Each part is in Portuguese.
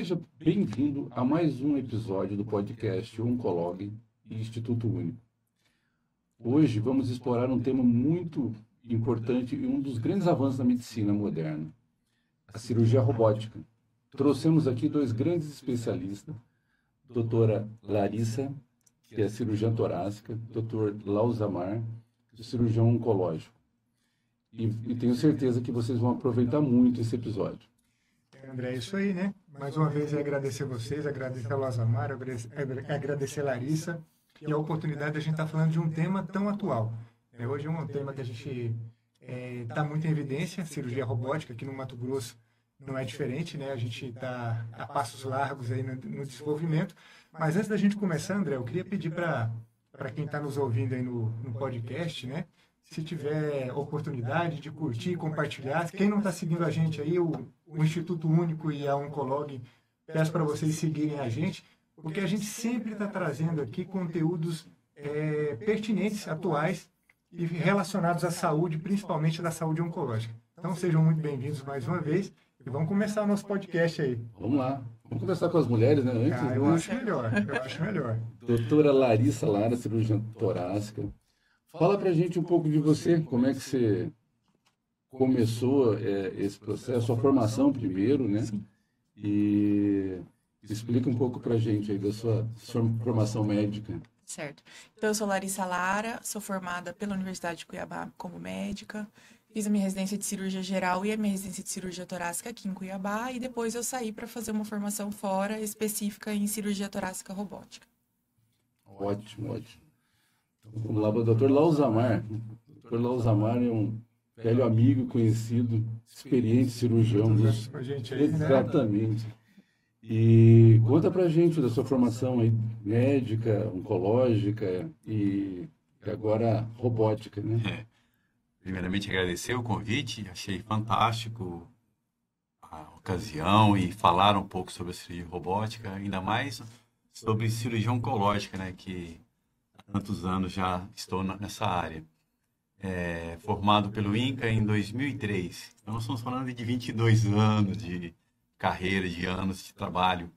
Seja bem-vindo a mais um episódio do podcast Oncolog e Instituto Único. Hoje vamos explorar um tema muito importante e um dos grandes avanços da medicina moderna, a cirurgia robótica. Trouxemos aqui dois grandes especialistas, doutora Larissa, que é cirurgiã torácica, doutor Lauzamar, cirurgião oncológico. E tenho certeza que vocês vão aproveitar muito esse episódio. André, é isso aí, né? Mais uma vez, agradecer vocês, agradecer ao Lauzamar, agradecer a Larissa e a oportunidade de a gente estar falando de um tema tão atual. Hoje é um tema que a gente está muito em evidência, cirurgia robótica, aqui no Mato Grosso não é diferente, né? A gente está a passos largos aí no desenvolvimento. Mas antes da gente começar, André, eu queria pedir para quem está nos ouvindo aí no podcast, né? Se tiver oportunidade de curtir, compartilhar. Quem não está seguindo a gente aí, o Instituto Único e a Oncolog, peço para vocês seguirem a gente, porque a gente sempre está trazendo aqui conteúdos pertinentes, atuais e relacionados à saúde, principalmente da saúde oncológica. Então sejam muito bem-vindos mais uma vez e vamos começar o nosso podcast aí. Vamos lá. Vamos começar com as mulheres, né? Antes, eu acho melhor. Doutora Larissa Lara, cirurgiã torácica. Fala pra gente um pouco de você, como é que você começou esse processo, sua formação primeiro, né? Sim. E explica um pouco pra gente aí da sua formação médica. Certo. Então, eu sou Larissa Lara, sou formada pela Universidade de Cuiabá como médica, fiz a minha residência de cirurgia geral e a minha residência de cirurgia torácica aqui em Cuiabá, e depois eu saí para fazer uma formação fora, específica em cirurgia torácica robótica. Ótimo, ótimo. Vamos lá para o doutor Lauzamar. O doutor Lauzamar é um velho amigo, conhecido, experiente cirurgião. A gente aí, exatamente. Né? E conta para a gente da sua formação aí, médica, oncológica e agora robótica, né? Primeiramente, agradecer o convite. Achei fantástico a ocasião e falar um pouco sobre a cirurgia robótica, ainda mais sobre cirurgia oncológica, né? Que tantos anos já estou nessa área. Formado pelo INCA em 2003. Então, nós estamos falando de 22 anos de carreira, de anos de trabalho.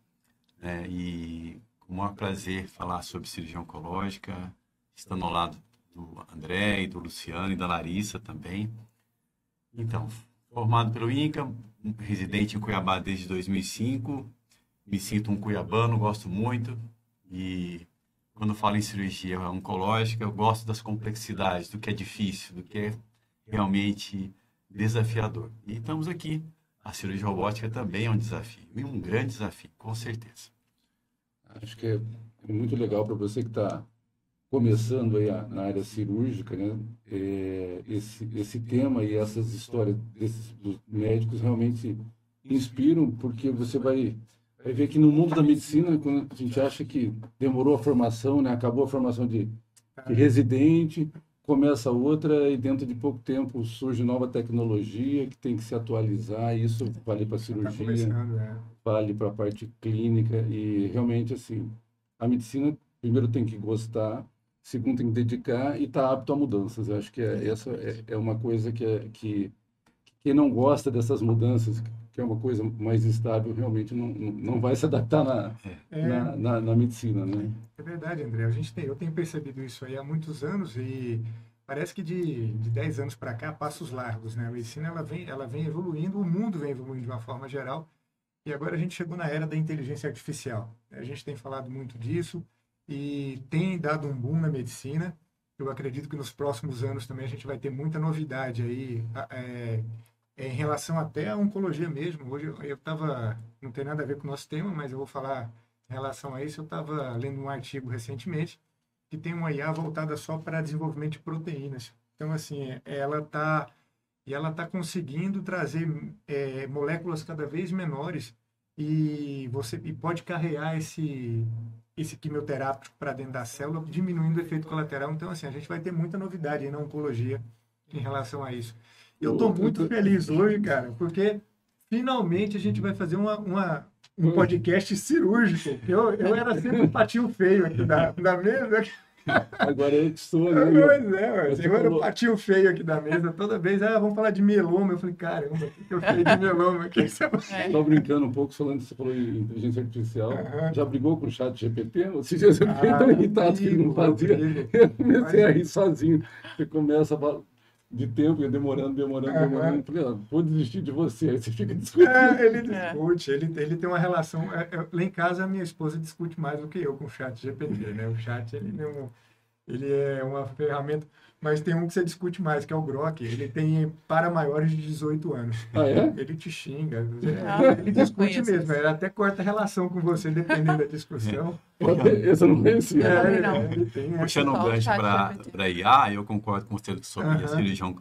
E com o maior prazer falar sobre cirurgia oncológica, estando ao lado do André e do Luciano e da Larissa também. Então, formado pelo INCA, residente em Cuiabá desde 2005. Me sinto um cuiabano, gosto muito. E quando falo em cirurgia oncológica, eu gosto das complexidades, do que é difícil, do que é realmente desafiador. E estamos aqui. A cirurgia robótica também é um desafio, e um grande desafio, com certeza. Acho que é muito legal para você que está começando aí na área cirúrgica, né? Esse tema e essas histórias dos médicos realmente inspiram, porque você vai ver que no mundo da medicina, quando a gente acha que demorou a formação, né? Acabou a formação de residente, começa outra e dentro de pouco tempo surge nova tecnologia que tem que se atualizar. Isso vale para a cirurgia, vale para a parte clínica e realmente assim, a medicina primeiro tem que gostar, segundo tem que dedicar e estar apto a mudanças. Eu acho que essa é uma coisa que quem não gosta dessas mudanças, que é uma coisa mais estável, realmente não vai se adaptar na medicina, né? É verdade, André. Eu tenho percebido isso aí há muitos anos e parece que de 10 anos para cá, passos largos, né? A medicina ela vem evoluindo, o mundo vem evoluindo de uma forma geral e agora a gente chegou na era da inteligência artificial. A gente tem falado muito disso e tem dado um boom na medicina. Eu acredito que nos próximos anos também a gente vai ter muita novidade aí, em relação até à oncologia mesmo. Hoje eu estava, não tem nada a ver com o nosso tema, mas eu vou falar em relação a isso. Eu estava lendo um artigo recentemente que tem uma IA voltada só para desenvolvimento de proteínas. Então, assim, ela está conseguindo trazer moléculas cada vez menores e pode carregar esse quimioterápico para dentro da célula, diminuindo o efeito colateral. Então, assim, a gente vai ter muita novidade aí na oncologia em relação a isso. Eu estou muito feliz hoje, cara, porque finalmente a gente vai fazer um podcast cirúrgico. Eu era sempre um patinho feio aqui da mesa. Agora eu que sou, né? Pois é, ué. Você Eu era o falou- patinho feio aqui da mesa. Toda vez, vamos falar de mieloma. Eu falei, caramba, o que eu falei de mieloma aqui? É. Estou brincando um pouco, falando que você falou em inteligência artificial. Aham. Já brigou com o chat GPT? Esses dias eu fiquei Ah, tão irritado que ele não eu fazia. brigo. Eu comecei a rir sozinho. Você começa a falar de tempo, ia demorando. Aham. Eu falei, vou desistir de você. Aí você fica discutindo. Ele discute, ele tem uma relação. Lá em casa, a minha esposa discute mais do que eu com o chat GPT, né? O chat, ele é uma ferramenta, mas tem um que você discute mais, que é o Grok. Ele tem para maiores de 18 anos. Ah, é? Ele te xinga, Ah, ele discute conheço mesmo, ele até corta relação com você, dependendo da discussão. Esse eu não conhecia. Eu também não. Ele tem essa. Puxando o Só o gancho chat para GPT. IA, eu concordo com você sobre a Aham. cirurgião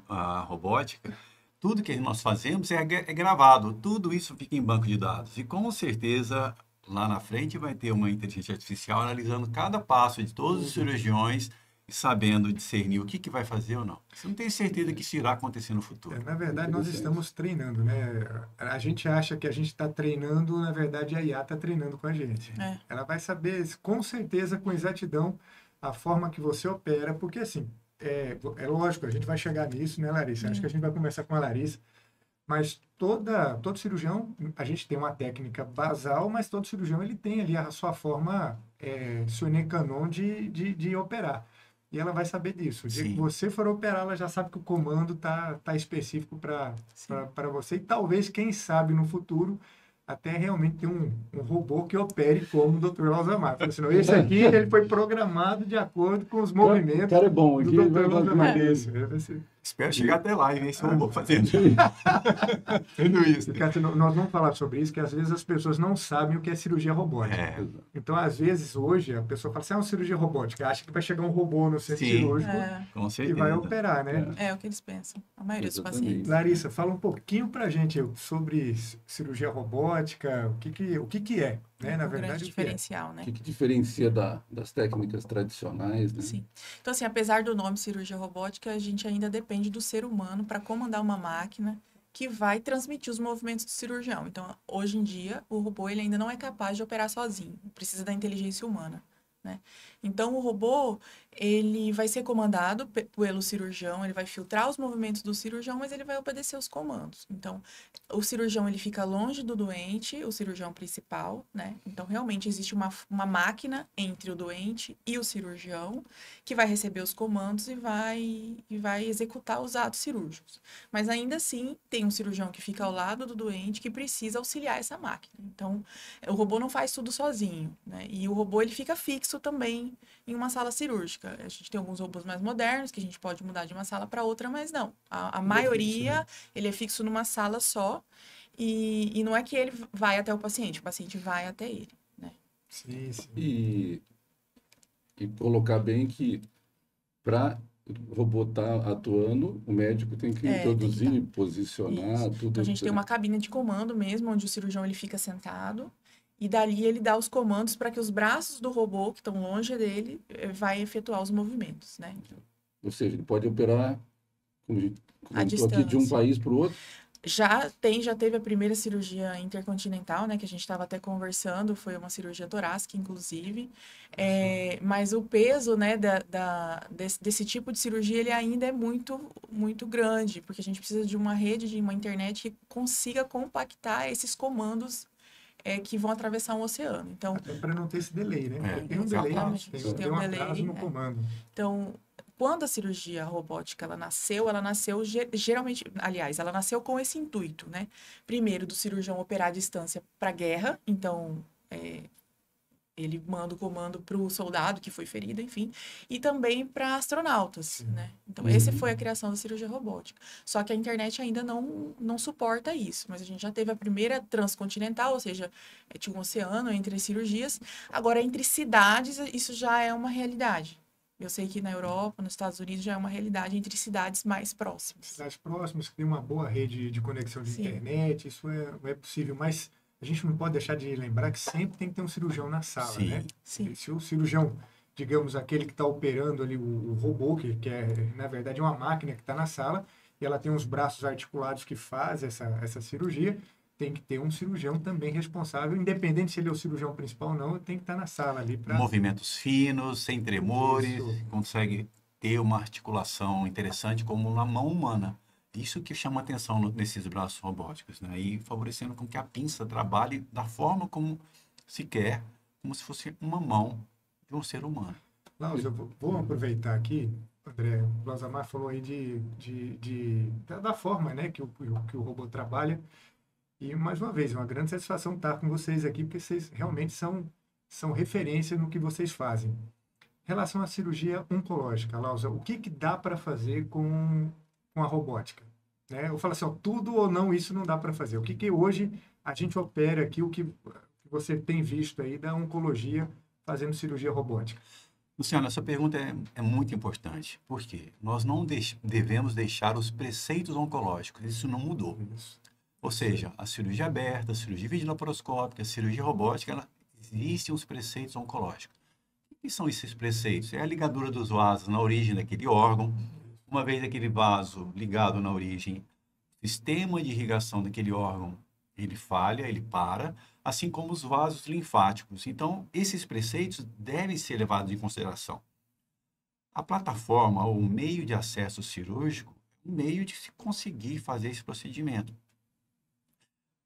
robótica. Tudo que nós fazemos é gravado, tudo isso fica em banco de dados. E com certeza, lá na frente, vai ter uma inteligência artificial analisando cada passo de todos os cirurgiões e sabendo discernir o que vai fazer ou não. Você não tem certeza que isso irá acontecer no futuro. Na verdade, nós estamos treinando, né? A gente acha que a gente está treinando, na verdade, a IA está treinando com a gente. É. Ela vai saber, com certeza, com exatidão, a forma que você opera, porque, assim, é lógico, a gente vai chegar nisso, né, Larissa? Acho que a gente vai começar com a Larissa, mas todo cirurgião, a gente tem uma técnica basal, mas todo cirurgião ele tem ali a sua forma sine qua non de operar. E ela vai saber disso. O dia Sim. que você for operar, ela já sabe que o comando tá específico para você. E talvez, quem sabe, no futuro, até realmente ter um robô que opere como o Dr. Alzamar. Senão, esse aqui ele foi programado de acordo com os O movimentos cara é bom. do Aqui Dr. vai Alzamar. fazer Isso, vai ser- Espero chegar até lá e ver se eu vou fazendo tudo isso. Ricardo, nós vamos falar sobre isso, que às vezes as pessoas não sabem o que é cirurgia robótica. É, Então, às vezes, hoje, a pessoa fala assim, uma cirurgia robótica, acha que vai chegar um robô no centro Sim. cirúrgico com e certeza. vai operar, né? É o que eles pensam, a maioria dos Exatamente. pacientes. Larissa, fala um pouquinho pra gente sobre cirurgia robótica, o que que é, né? Na Um grande verdade, o que é. diferencial, né? O que diferencia das técnicas tradicionais, né? Sim. Então, assim, apesar do nome cirurgia robótica, a gente ainda depende do ser humano para comandar uma máquina que vai transmitir os movimentos do cirurgião. Então, hoje em dia, o robô ele ainda não é capaz de operar sozinho, precisa da inteligência humana, né? Então, o robô, ele vai ser comandado pelo cirurgião, ele vai filtrar os movimentos do cirurgião, mas ele vai obedecer os comandos. Então, o cirurgião, ele fica longe do doente, o cirurgião principal, né? Então, realmente, existe uma máquina entre o doente e o cirurgião que vai receber os comandos e vai executar os atos cirúrgicos. Mas, ainda assim, tem um cirurgião que fica ao lado do doente que precisa auxiliar essa máquina. Então, o robô não faz tudo sozinho, né? E o robô, ele fica fixo também em uma sala cirúrgica. A gente tem alguns robôs mais modernos que a gente pode mudar de uma sala para outra, mas não. A maioria, ele é fixo numa sala só e não é que ele vai até o paciente vai até ele, né? Sim, sim. E colocar bem que para o robô estar atuando, o médico tem que Tem que introduzir, tá. posicionar, tudo. Então, a gente tem uma cabine de comando mesmo, onde o cirurgião ele fica sentado e dali ele dá os comandos para que os braços do robô, que estão longe dele, vai efetuar os movimentos, né? Ou seja, ele pode operar, como À eu estou aqui, de um distância. país para o outro. Já teve a primeira cirurgia intercontinental, né, que a gente estava até conversando, foi uma cirurgia torácica, inclusive, mas o peso, né, desse tipo de cirurgia, ele ainda é muito, muito grande, porque a gente precisa de uma rede, de uma internet que consiga compactar esses comandos que vão atravessar um oceano. Então, Até para não ter esse delay, né? É, Tem um delay, exatamente. tem Tem um um atraso delay, no comando. Então, quando a cirurgia robótica ela nasceu geralmente, aliás, ela nasceu com esse intuito, né? Primeiro, do cirurgião operar à distância para guerra, então ele manda o comando para o soldado que foi ferido, enfim, e também para astronautas, né? Então, essa foi a criação da cirurgia robótica. Só que a internet ainda não suporta isso, mas a gente já teve a primeira transcontinental, ou seja, tinha um oceano entre as cirurgias. Agora, entre cidades, isso já é uma realidade. Eu sei que na Europa, nos Estados Unidos, já é uma realidade entre cidades mais próximas. Cidades próximas que tem uma boa rede de conexão de Sim. internet, isso é possível, mas a gente não pode deixar de lembrar que sempre tem que ter um cirurgião na sala, Sim. né? Sim. Se o cirurgião, digamos, aquele que está operando ali o robô, que é, na verdade, é uma máquina que está na sala, e ela tem uns braços articulados que faz essa cirurgia, tem que ter um cirurgião também responsável, independente se ele é o cirurgião principal ou não, tem que estar na sala ali para... Movimentos finos, sem tremores, Isso. consegue ter uma articulação interessante como na mão humana. Isso que chama atenção nesses braços robóticos, né? E favorecendo com que a pinça trabalhe da forma como se quer, como se fosse uma mão de um ser humano. Laus, eu vou aproveitar aqui, André, o Lausamar falou aí da forma, né, que o robô trabalha. E, mais uma vez, é uma grande satisfação estar com vocês aqui, porque vocês realmente são referência no que vocês fazem. Em relação à cirurgia oncológica, Lausa, o que dá para fazer com a robótica? Né? Eu falo assim, ó, tudo ou não, isso não dá para fazer. O que hoje a gente opera aqui, o que você tem visto aí da oncologia fazendo cirurgia robótica? Luciano, essa pergunta é muito importante, porque nós não devemos deixar os preceitos oncológicos, isso não mudou. Isso. Ou seja, a cirurgia aberta, a cirurgia videolaparoscópica, a cirurgia robótica, existem os preceitos oncológicos. O que são esses preceitos? É a ligadura dos vasos na origem daquele órgão. Uma vez aquele vaso ligado na origem, o sistema de irrigação daquele órgão, ele falha, ele para, assim como os vasos linfáticos. Então, esses preceitos devem ser levados em consideração. A plataforma, ou o meio de acesso cirúrgico, é um meio de se conseguir fazer esse procedimento.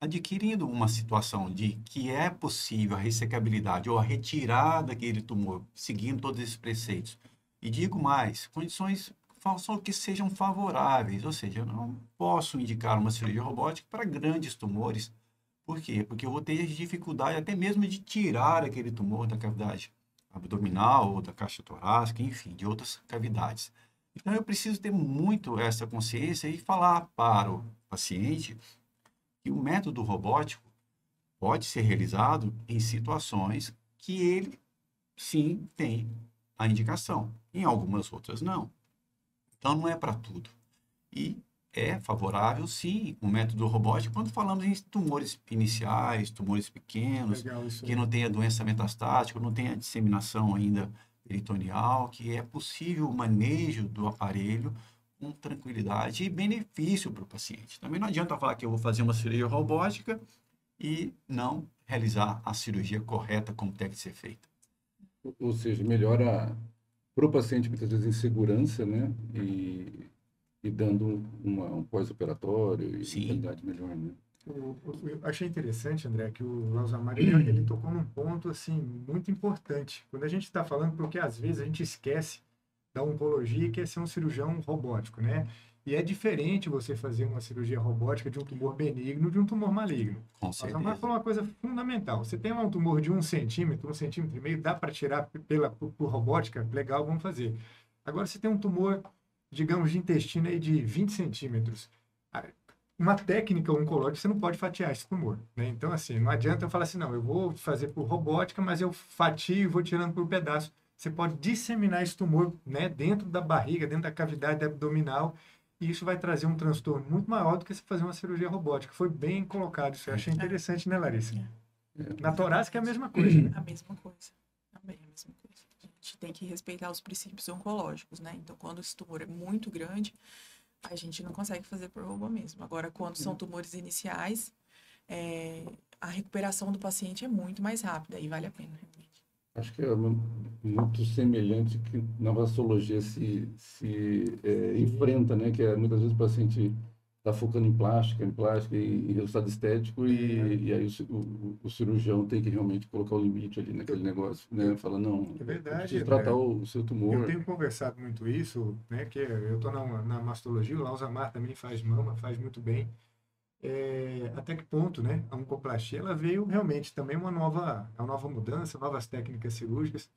Adquirindo uma situação de que é possível a ressecabilidade ou a retirada daquele tumor, seguindo todos esses preceitos. E digo mais, condições só que sejam favoráveis, ou seja, eu não posso indicar uma cirurgia robótica para grandes tumores. Por quê? Porque eu vou ter dificuldade até mesmo de tirar aquele tumor da cavidade abdominal ou da caixa torácica, enfim, de outras cavidades. Então, eu preciso ter muito essa consciência e falar para o paciente que o método robótico pode ser realizado em situações que ele, sim, tem a indicação. Em algumas outras, não. Então, não é para tudo. E é favorável, sim, o método robótico quando falamos em tumores iniciais, tumores pequenos, que não tem a doença metastática, não tem a disseminação ainda peritoneal, que é possível o manejo do aparelho com tranquilidade e benefício para o paciente. Também não adianta falar que eu vou fazer uma cirurgia robótica e não realizar a cirurgia correta como tem que ser feita. Ou seja, melhora para o paciente muitas vezes em segurança, né? E dando um pós-operatório e qualidade melhor, né? Eu achei interessante, André, que o Lausamar ele tocou num ponto assim muito importante. Quando a gente está falando, porque às vezes a gente esquece da oncologia, que é ser um cirurgião robótico, né? E é diferente você fazer uma cirurgia robótica de um tumor benigno de um tumor maligno. Com certeza. Mas falou uma coisa fundamental. Você tem lá um tumor de 1 centímetro, 1,5 centímetros, dá para tirar por robótica? Legal, vamos fazer. Agora, você tem um tumor, digamos, de intestino aí de 20 centímetros. Uma técnica oncológica, você não pode fatiar esse tumor, né? Então, assim, não adianta eu falar assim, não, eu vou fazer por robótica, mas eu fatio e vou tirando por pedaço. Você pode disseminar esse tumor, né, dentro da barriga, dentro da cavidade abdominal, e isso vai trazer um transtorno muito maior do que você fazer uma cirurgia robótica. Foi bem colocado isso. Eu achei interessante, né, Larissa? Na torácica é a mesma coisa, né? A mesma coisa. Também a mesma coisa. A gente tem que respeitar os princípios oncológicos, né? Então, quando esse tumor é muito grande, a gente não consegue fazer por robô mesmo. Agora, quando são tumores iniciais, a recuperação do paciente é muito mais rápida e vale a pena, realmente. Acho que é muito semelhante que na vasologia se enfrenta, né? Que muitas vezes o paciente está focando em plástica em resultado estético e aí o cirurgião tem que realmente colocar o limite ali naquele negócio, né? Fala, não, é verdade, preciso tratar o seu tumor. Eu tenho conversado muito isso, né? Que eu estou na mastologia, o Lausamar também faz mama, faz muito bem. Até que ponto, né? A oncoplastia ela veio realmente também uma nova mudança, novas técnicas cirúrgicas,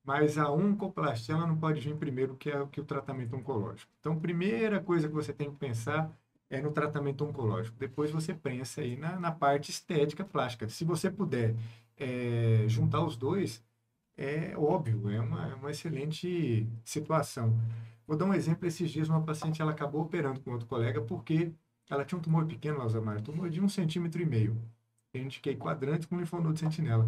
mas a oncoplastia ela não pode vir primeiro que o tratamento oncológico. Então, primeira coisa que você tem que pensar é no tratamento oncológico. Depois você pensa aí na parte estética plástica. Se você puder juntar os dois, é óbvio, é uma excelente situação. Vou dar um exemplo. Esses dias uma paciente ela acabou operando com outro colega porque ela tinha um tumor pequeno, Lausamar, tumor de 1,5 centímetro. Eu indiquei quadrante com linfonodo sentinela.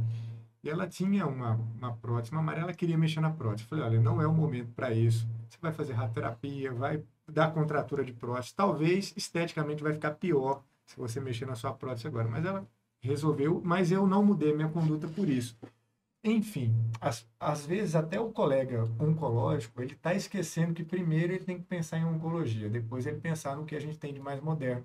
E ela tinha uma prótese mamária, ela queria mexer na prótese. Eu falei, olha, não é o momento para isso. Você vai fazer radioterapia, vai dar contratura de prótese. Talvez, esteticamente, vai ficar pior se você mexer na sua prótese agora. Mas ela resolveu, mas eu não mudei minha conduta por isso. Enfim, às vezes até o colega oncológico, ele está esquecendo que primeiro ele tem que pensar em oncologia, depois ele pensar no que a gente tem de mais moderno.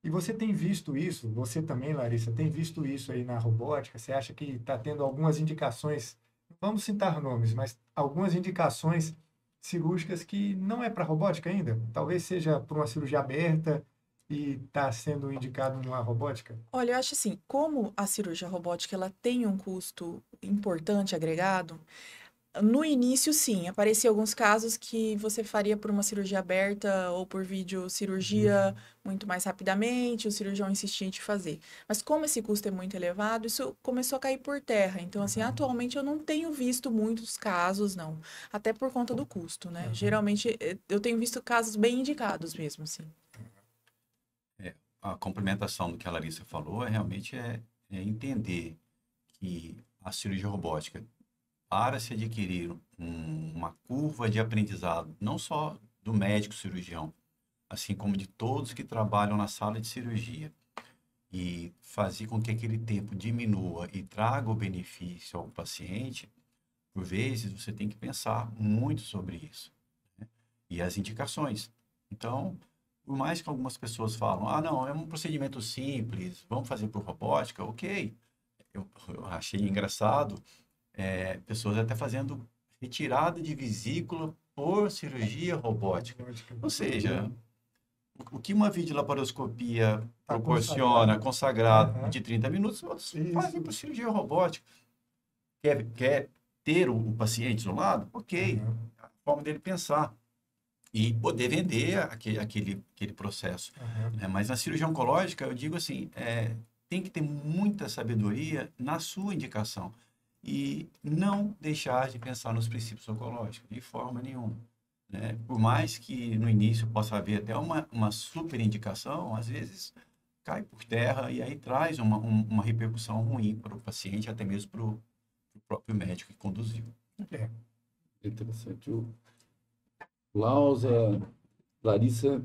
E você tem visto isso, você também, Larissa, tem visto isso aí na robótica? Você acha que está tendo algumas indicações, vamos citar nomes, mas algumas indicações cirúrgicas que não é para robótica ainda? Talvez seja para uma cirurgia aberta e está sendo indicado numa robótica? Olha, eu acho assim, como a cirurgia robótica ela tem um custo importante agregado, no início, sim, apareciam alguns casos que você faria por uma cirurgia aberta ou por videocirurgia muito mais rapidamente, o cirurgião insistia em te fazer. Mas como esse custo é muito elevado, isso começou a cair por terra. Então, assim, atualmente eu não tenho visto muitos casos, não. Até por conta do custo, né? Geralmente, eu tenho visto casos bem indicados mesmo, assim. A complementação do que a Larissa falou realmente é entender que a cirurgia robótica, para se adquirir uma curva de aprendizado, não só do médico cirurgião, assim como de todos que trabalham na sala de cirurgia, e fazer com que aquele tempo diminua e traga o benefício ao paciente, por vezes você tem que pensar muito sobre isso, né? E as indicações. Então, por mais que algumas pessoas falam, não, é um procedimento simples, vamos fazer por robótica, ok. Eu achei engraçado, pessoas até fazendo retirada de vesícula por cirurgia robótica. Ou seja, o que uma videolaparoscopia proporciona, consagrado de 30 minutos, outros fazem por cirurgia robótica. Quer ter o paciente do lado? Ok, a forma dele pensar. E poder vender aquele processo. Mas na cirurgia oncológica, eu digo assim, tem que ter muita sabedoria na sua indicação. E não deixar de pensar nos princípios oncológicos, de forma nenhuma, né? Por mais que no início possa haver até uma super indicação, às vezes cai por terra e aí traz uma repercussão ruim para o paciente, até mesmo para o próprio médico que conduziu. Interessante. Lausa, Larissa,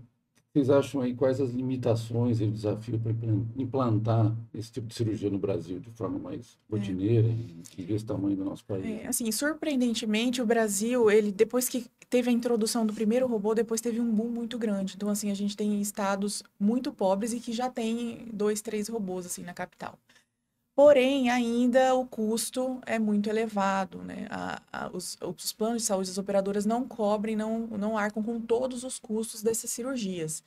vocês acham aí quais as limitações e o desafio para implantar esse tipo de cirurgia no Brasil de forma mais rotineira e desse tamanho do nosso país? Assim, surpreendentemente, o Brasil, ele depois que teve a introdução do primeiro robô, depois teve um boom muito grande. Então, assim, a gente tem estados muito pobres e que já tem 2, 3 robôs, assim, na capital. Porém, ainda o custo é muito elevado, né? Os planos de saúde, as operadoras não cobrem, não arcam com todos os custos dessas cirurgias.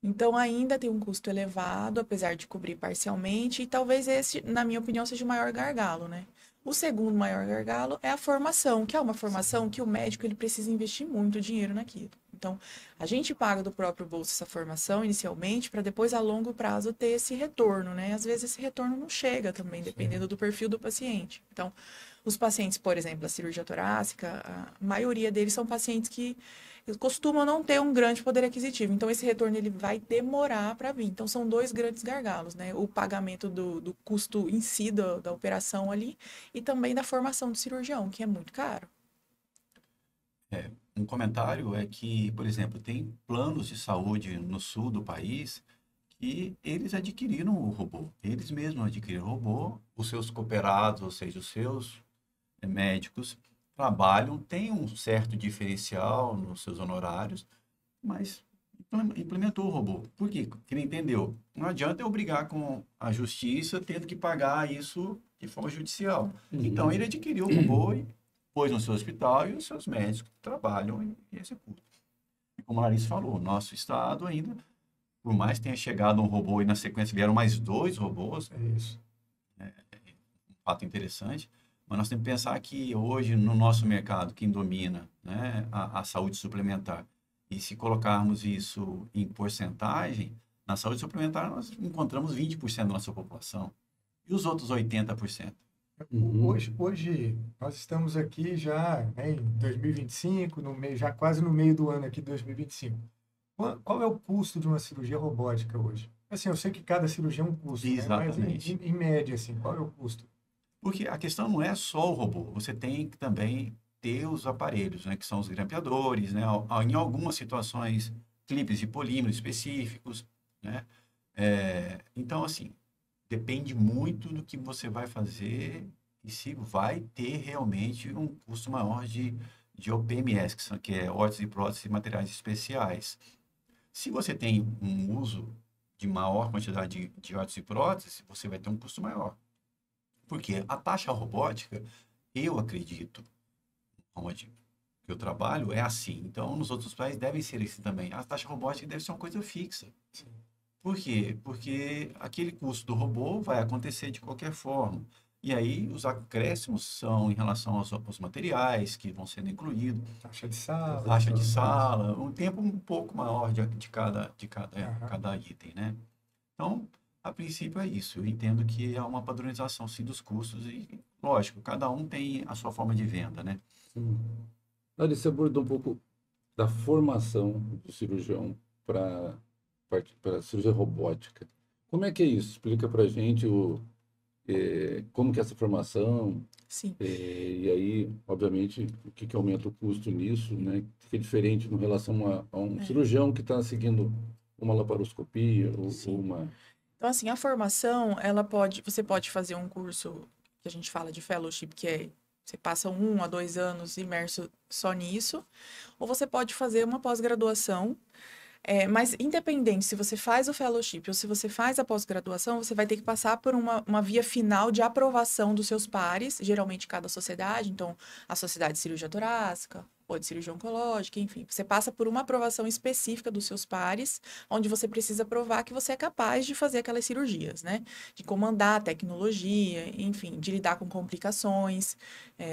Então, ainda tem um custo elevado, apesar de cobrir parcialmente, e talvez esse, na minha opinião, seja o maior gargalo, né? O segundo maior gargalo é a formação, que é uma formação que o médico ele precisa investir muito dinheiro naquilo. Então, a gente paga do próprio bolso essa formação inicialmente para depois, a longo prazo, ter esse retorno, né? Às vezes esse retorno não chega também, dependendo do perfil do paciente. Então, os pacientes, por exemplo, a cirurgia torácica, a maioria deles são pacientes que costumam não ter um grande poder aquisitivo. Então, esse retorno ele vai demorar para vir. Então, são 2 grandes gargalos, né? O pagamento do custo em si da operação ali e também da formação do cirurgião, que é muito caro. Um comentário é que, por exemplo, tem planos de saúde no sul do país que eles adquiriram o robô. Eles mesmos adquiriram o robô, os seus cooperados, ou seja, os seus médicos, trabalham, têm um certo diferencial nos seus honorários, mas implementou o robô. Por quê? Porque ele entendeu. Não adianta eu brigar com a justiça tendo que pagar isso de forma judicial. Então, ele adquiriu o robô e pôs no seu hospital e os seus médicos trabalham e executam. E como a Larissa falou, nosso estado ainda, por mais que tenha chegado um robô e na sequência vieram mais 2 robôs, é um fato interessante, mas nós temos que pensar que hoje no nosso mercado, quem domina, né, a saúde suplementar, e se colocarmos isso em porcentagem, na saúde suplementar nós encontramos 20% da nossa população e os outros 80%. Hoje nós estamos aqui já, né, em 2025, já quase no meio do ano aqui de 2025. Qual é o custo de uma cirurgia robótica hoje? Assim, eu sei que cada cirurgia é um custo, né? Mas em média, assim, qual é o custo? Porque a questão não é só o robô, você tem que também ter os aparelhos, né, que são os grampeadores, né, em algumas situações, clipes de polímero específicos, né, Então, assim, depende muito do que você vai fazer e se vai ter realmente um custo maior de OPMS, que é órteses e próteses e materiais especiais. Se você tem um uso de maior quantidade de órteses e próteses, você vai ter um custo maior. Porque a taxa robótica, eu acredito, onde eu trabalho, é assim. Então, nos outros países deve ser assim também. A taxa robótica deve ser uma coisa fixa. Por quê? Porque aquele custo do robô vai acontecer de qualquer forma. E aí, os acréscimos são em relação aos materiais que vão sendo incluídos, taxa de sala, um tempo um pouco maior de cada item, né? Então, a princípio é isso. Eu entendo que é uma padronização, sim, dos custos e, lógico, cada um tem a sua forma de venda, né? Sim. Larissa, abordou um pouco da formação do cirurgião para cirurgia robótica. Como é que é isso? Explica para a gente como que é essa formação, Sim. e aí, obviamente, o que aumenta o custo nisso, né? Que é diferente em relação a um cirurgião que está seguindo uma laparoscopia ou uma... Então, assim, a formação, você pode fazer um curso que a gente fala de fellowship, que é você passa 1 a 2 anos imerso só nisso, ou você pode fazer uma pós-graduação. Mas independente se você faz o fellowship ou se você faz a pós-graduação, você vai ter que passar por uma via final de aprovação dos seus pares, geralmente cada sociedade, então a sociedade de cirurgia torácica ou de cirurgia oncológica, enfim. Você passa por uma aprovação específica dos seus pares, onde você precisa provar que você é capaz de fazer aquelas cirurgias, né? De comandar a tecnologia, enfim, de lidar com complicações,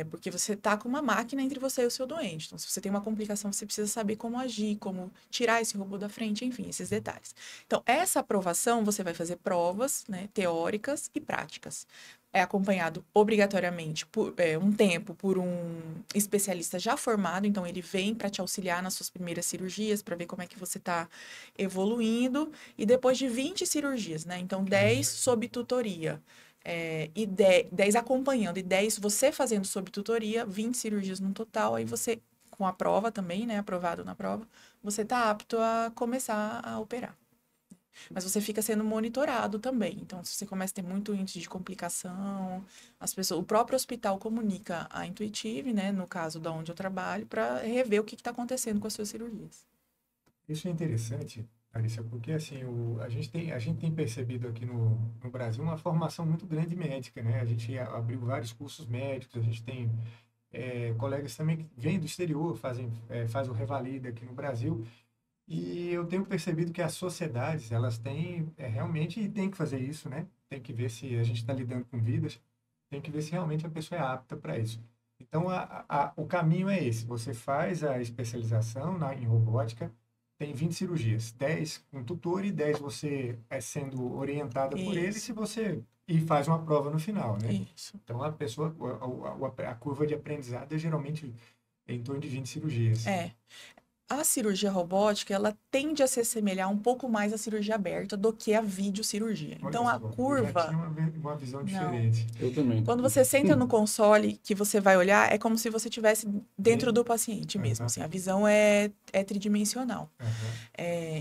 porque você tá com uma máquina entre você e o seu doente. Então, se você tem uma complicação, você precisa saber como agir, como tirar esse robô da frente, enfim, esses detalhes. Então, essa aprovação, você vai fazer provas, né, teóricas e práticas. É acompanhado obrigatoriamente por um tempo por um especialista já formado, então ele vem para te auxiliar nas suas primeiras cirurgias, para ver como é que você está evoluindo, e depois de 20 cirurgias, né? Então 10 sob tutoria, e 10 acompanhando, e 10 você fazendo sob tutoria, 20 cirurgias no total, aí você, com a prova também, né? Aprovado na prova, você está apto a começar a operar. Mas você fica sendo monitorado também. Então, se você começa a ter muito índice de complicação, o próprio hospital comunica a Intuitive, né, no caso da onde eu trabalho, para rever o que está acontecendo com as suas cirurgias. Isso é interessante, Larissa, porque assim, a gente tem percebido aqui no Brasil uma formação muito grande médica, né? A gente abriu vários cursos médicos, a gente tem colegas também que vêm do exterior, faz o Revalida aqui no Brasil. E eu tenho percebido que as sociedades, elas têm realmente tem que fazer isso, né? Tem que ver se a gente está lidando com vidas, tem que ver se realmente a pessoa é apta para isso. Então, o caminho é esse. Você faz a especialização em robótica, tem 20 cirurgias, 10 com tutor e 10 você sendo orientada por ele, se você e faz uma prova no final, né? Isso. Então, a curva de aprendizado é geralmente em torno de 20 cirurgias. A cirurgia robótica, ela tende a se assemelhar um pouco mais à cirurgia aberta do que a videocirurgia. Então, a curva... Eu já tinha uma visão diferente. Eu também. Quando você senta no console, que você vai olhar, é como se você estivesse dentro do paciente mesmo. Assim, a visão é tridimensional.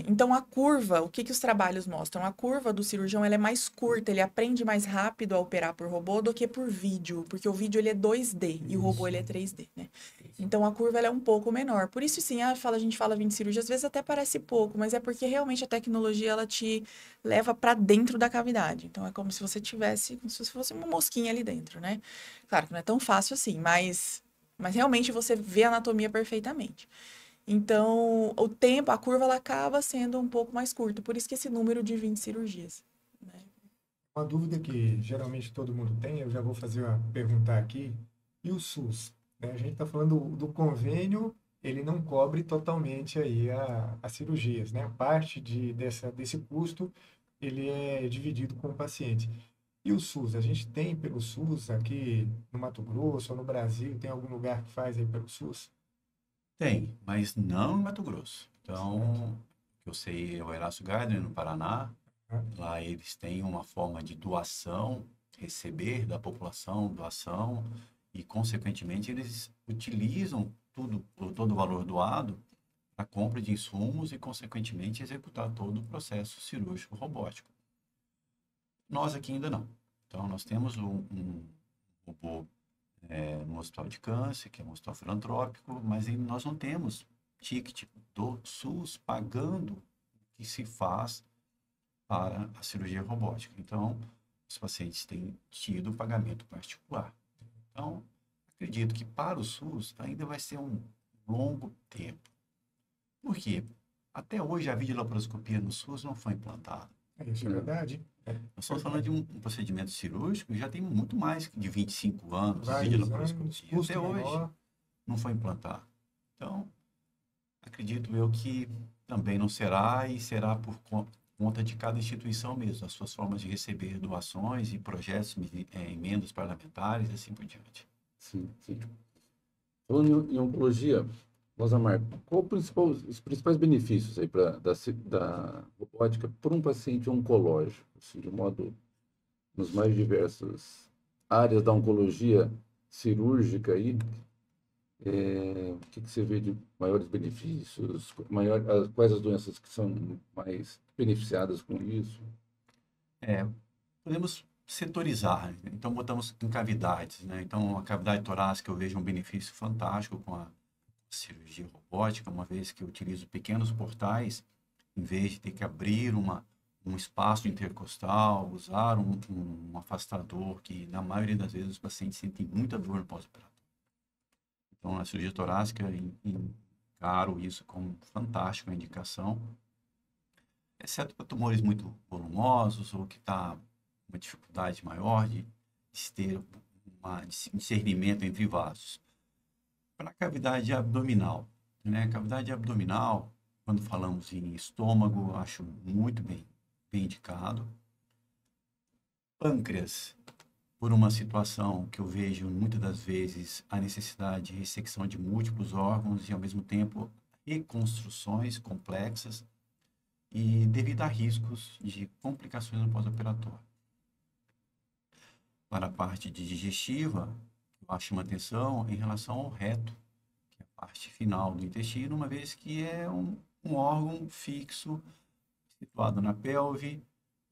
Então, a curva, o que os trabalhos mostram? A curva do cirurgião ela é mais curta, ele aprende mais rápido a operar por robô do que por vídeo, porque o vídeo ele é 2D e o robô ele é 3D, né? Então, a curva ela é um pouco menor. Por isso, sim, a gente fala 20 cirurgias, às vezes até parece pouco, mas é porque realmente a tecnologia ela te leva para dentro da cavidade. Então, é como se você fosse uma mosquinha ali dentro, né? Claro que não é tão fácil assim, mas realmente você vê a anatomia perfeitamente. Então, o tempo, a curva, ela acaba sendo um pouco mais curta, por isso que esse número de 20 cirurgias. Né? Uma dúvida que geralmente todo mundo tem, eu já vou fazer uma pergunta aqui, e o SUS? Né? A gente está falando do convênio, ele não cobre totalmente aí as cirurgias, né? Parte desse custo, ele é dividido com o paciente. E o SUS? A gente tem pelo SUS aqui no Mato Grosso ou no Brasil, tem algum lugar que faz aí pelo SUS? Tem, mas não em Mato Grosso. Então, eu sei, é o Erasto Gardner, no Paraná. Lá eles têm uma forma de doação, receber da população doação, e, consequentemente, eles utilizam todo o valor doado a compra de insumos e, consequentemente, executar todo o processo cirúrgico robótico. Nós aqui ainda não. Então, nós temos um robô no Hospital de Câncer, que é um hospital filantrópico, mas nós não temos ticket do SUS pagando o que se faz para a cirurgia robótica. Então, os pacientes têm tido pagamento particular. Então, acredito que para o SUS ainda vai ser um longo tempo. Por quê? Até hoje a videolaparoscopia no SUS não foi implantada. Isso é verdade. Nós estamos falando de um procedimento cirúrgico que já tem muito mais de 25 anos, Vários anos, videolaparoscopia. custo Até hoje menor. não foi implantado. Então, acredito eu que também não será e será por conta de cada instituição mesmo, as suas formas de receber doações e projetos, emendas parlamentares e assim por diante. Sim, sim. Falando em oncologia, Rosamar, qual os principais benefícios aí da robótica para um paciente oncológico, assim, de modo nos mais diversas áreas da oncologia cirúrgica aí? O que você vê de maiores benefícios? Quais as doenças que são mais beneficiadas com isso? Podemos setorizar, né? Então botamos em cavidades, né? Então a cavidade torácica eu vejo um benefício fantástico com a cirurgia robótica, uma vez que eu utilizo pequenos portais, em vez de ter que abrir um espaço intercostal, usar um afastador, que na maioria das vezes os pacientes sentem muita dor no pós-operatório. Então, na cirurgia torácica, encaro isso como fantástico, a indicação, exceto para tumores muito volumosos ou que está uma dificuldade maior de ter um discernimento entre vasos. Para a cavidade abdominal, né? Cavidade abdominal, quando falamos em estômago, acho muito bem indicado. Pâncreas, por uma situação que eu vejo muitas das vezes a necessidade de ressecção de múltiplos órgãos e, ao mesmo tempo, reconstruções complexas e devido a riscos de complicações no pós-operatório. Para a parte digestiva, eu acho uma atenção em relação ao reto, que é a parte final do intestino, uma vez que é um órgão fixo situado na pelve.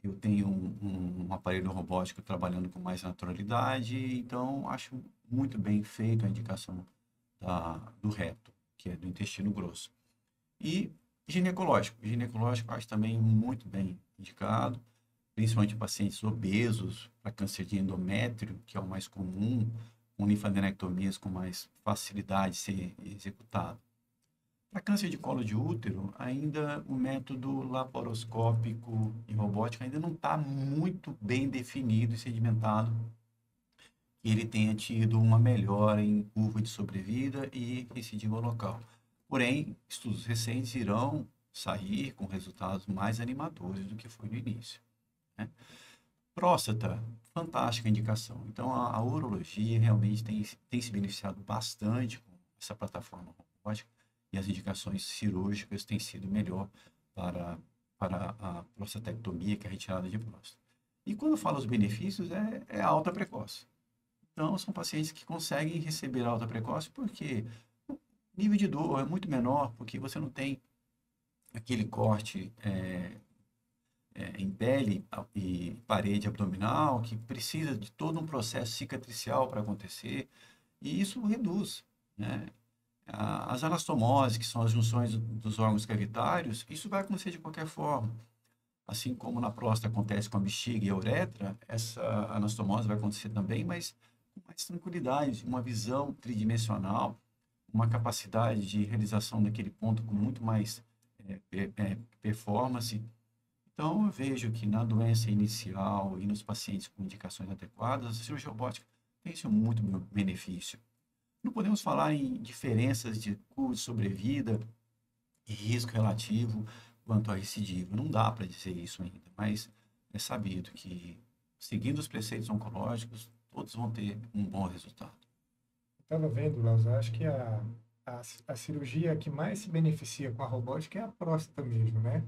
Eu tenho um aparelho robótico trabalhando com mais naturalidade, então acho muito bem feito a indicação do reto, que é do intestino grosso. E ginecológico acho também muito bem indicado, principalmente pacientes obesos, para câncer de endométrio, que é o mais comum, com linfadenectomias com mais facilidade de ser executado. Para câncer de colo de útero, ainda o método laparoscópico e robótico ainda não está muito bem definido e sedimentado. Ele tenha tido uma melhora em curva de sobrevida e recidiva local. Porém, estudos recentes irão sair com resultados mais animadores do que foi no início, né? Próstata, fantástica indicação. Então, a urologia realmente tem se beneficiado bastante com essa plataforma robótica e as indicações cirúrgicas têm sido melhor para a prostatectomia, que é a retirada de próstata. E quando eu falo os benefícios, é a alta precoce. Então, são pacientes que conseguem receber alta precoce porque o nível de dor é muito menor, porque você não tem aquele corte em pele e parede abdominal, que precisa de todo um processo cicatricial para acontecer, e isso reduz, né? As anastomoses, que são as junções dos órgãos cavitários, isso vai acontecer de qualquer forma. Assim como na próstata acontece com a bexiga e a uretra, essa anastomose vai acontecer também, mas com mais tranquilidade, uma visão tridimensional, uma capacidade de realização daquele ponto com muito mais performance. Então, eu vejo que na doença inicial e nos pacientes com indicações adequadas, a cirurgia robótica tem muito benefício. Não podemos falar em diferenças de curva de sobrevida e risco relativo quanto à recidiva. Não dá para dizer isso ainda, mas é sabido que, seguindo os preceitos oncológicos, todos vão ter um bom resultado. Estava vendo, Lausa, acho que a cirurgia que mais se beneficia com a robótica é a próstata mesmo, né?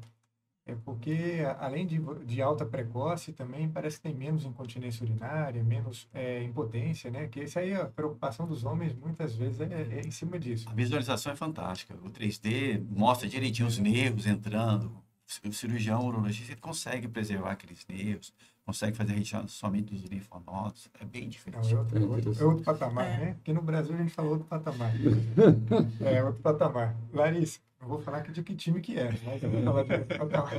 Porque porque além de alta precoce, também parece que tem menos incontinência urinária, menos impotência, né? Que isso aí, a preocupação dos homens, muitas vezes, é em cima disso. A visualização é fantástica. O 3D mostra direitinho os nervos entrando. O cirurgião urologista ele consegue preservar aqueles nervos, consegue fazer retirada somente dos linfonodos. É bem diferente. Não, é outro patamar, né? Aqui no Brasil a gente fala outro patamar. É outro patamar. Larissa, não vou falar de que time que é, mas eu vou falar de outro patamar.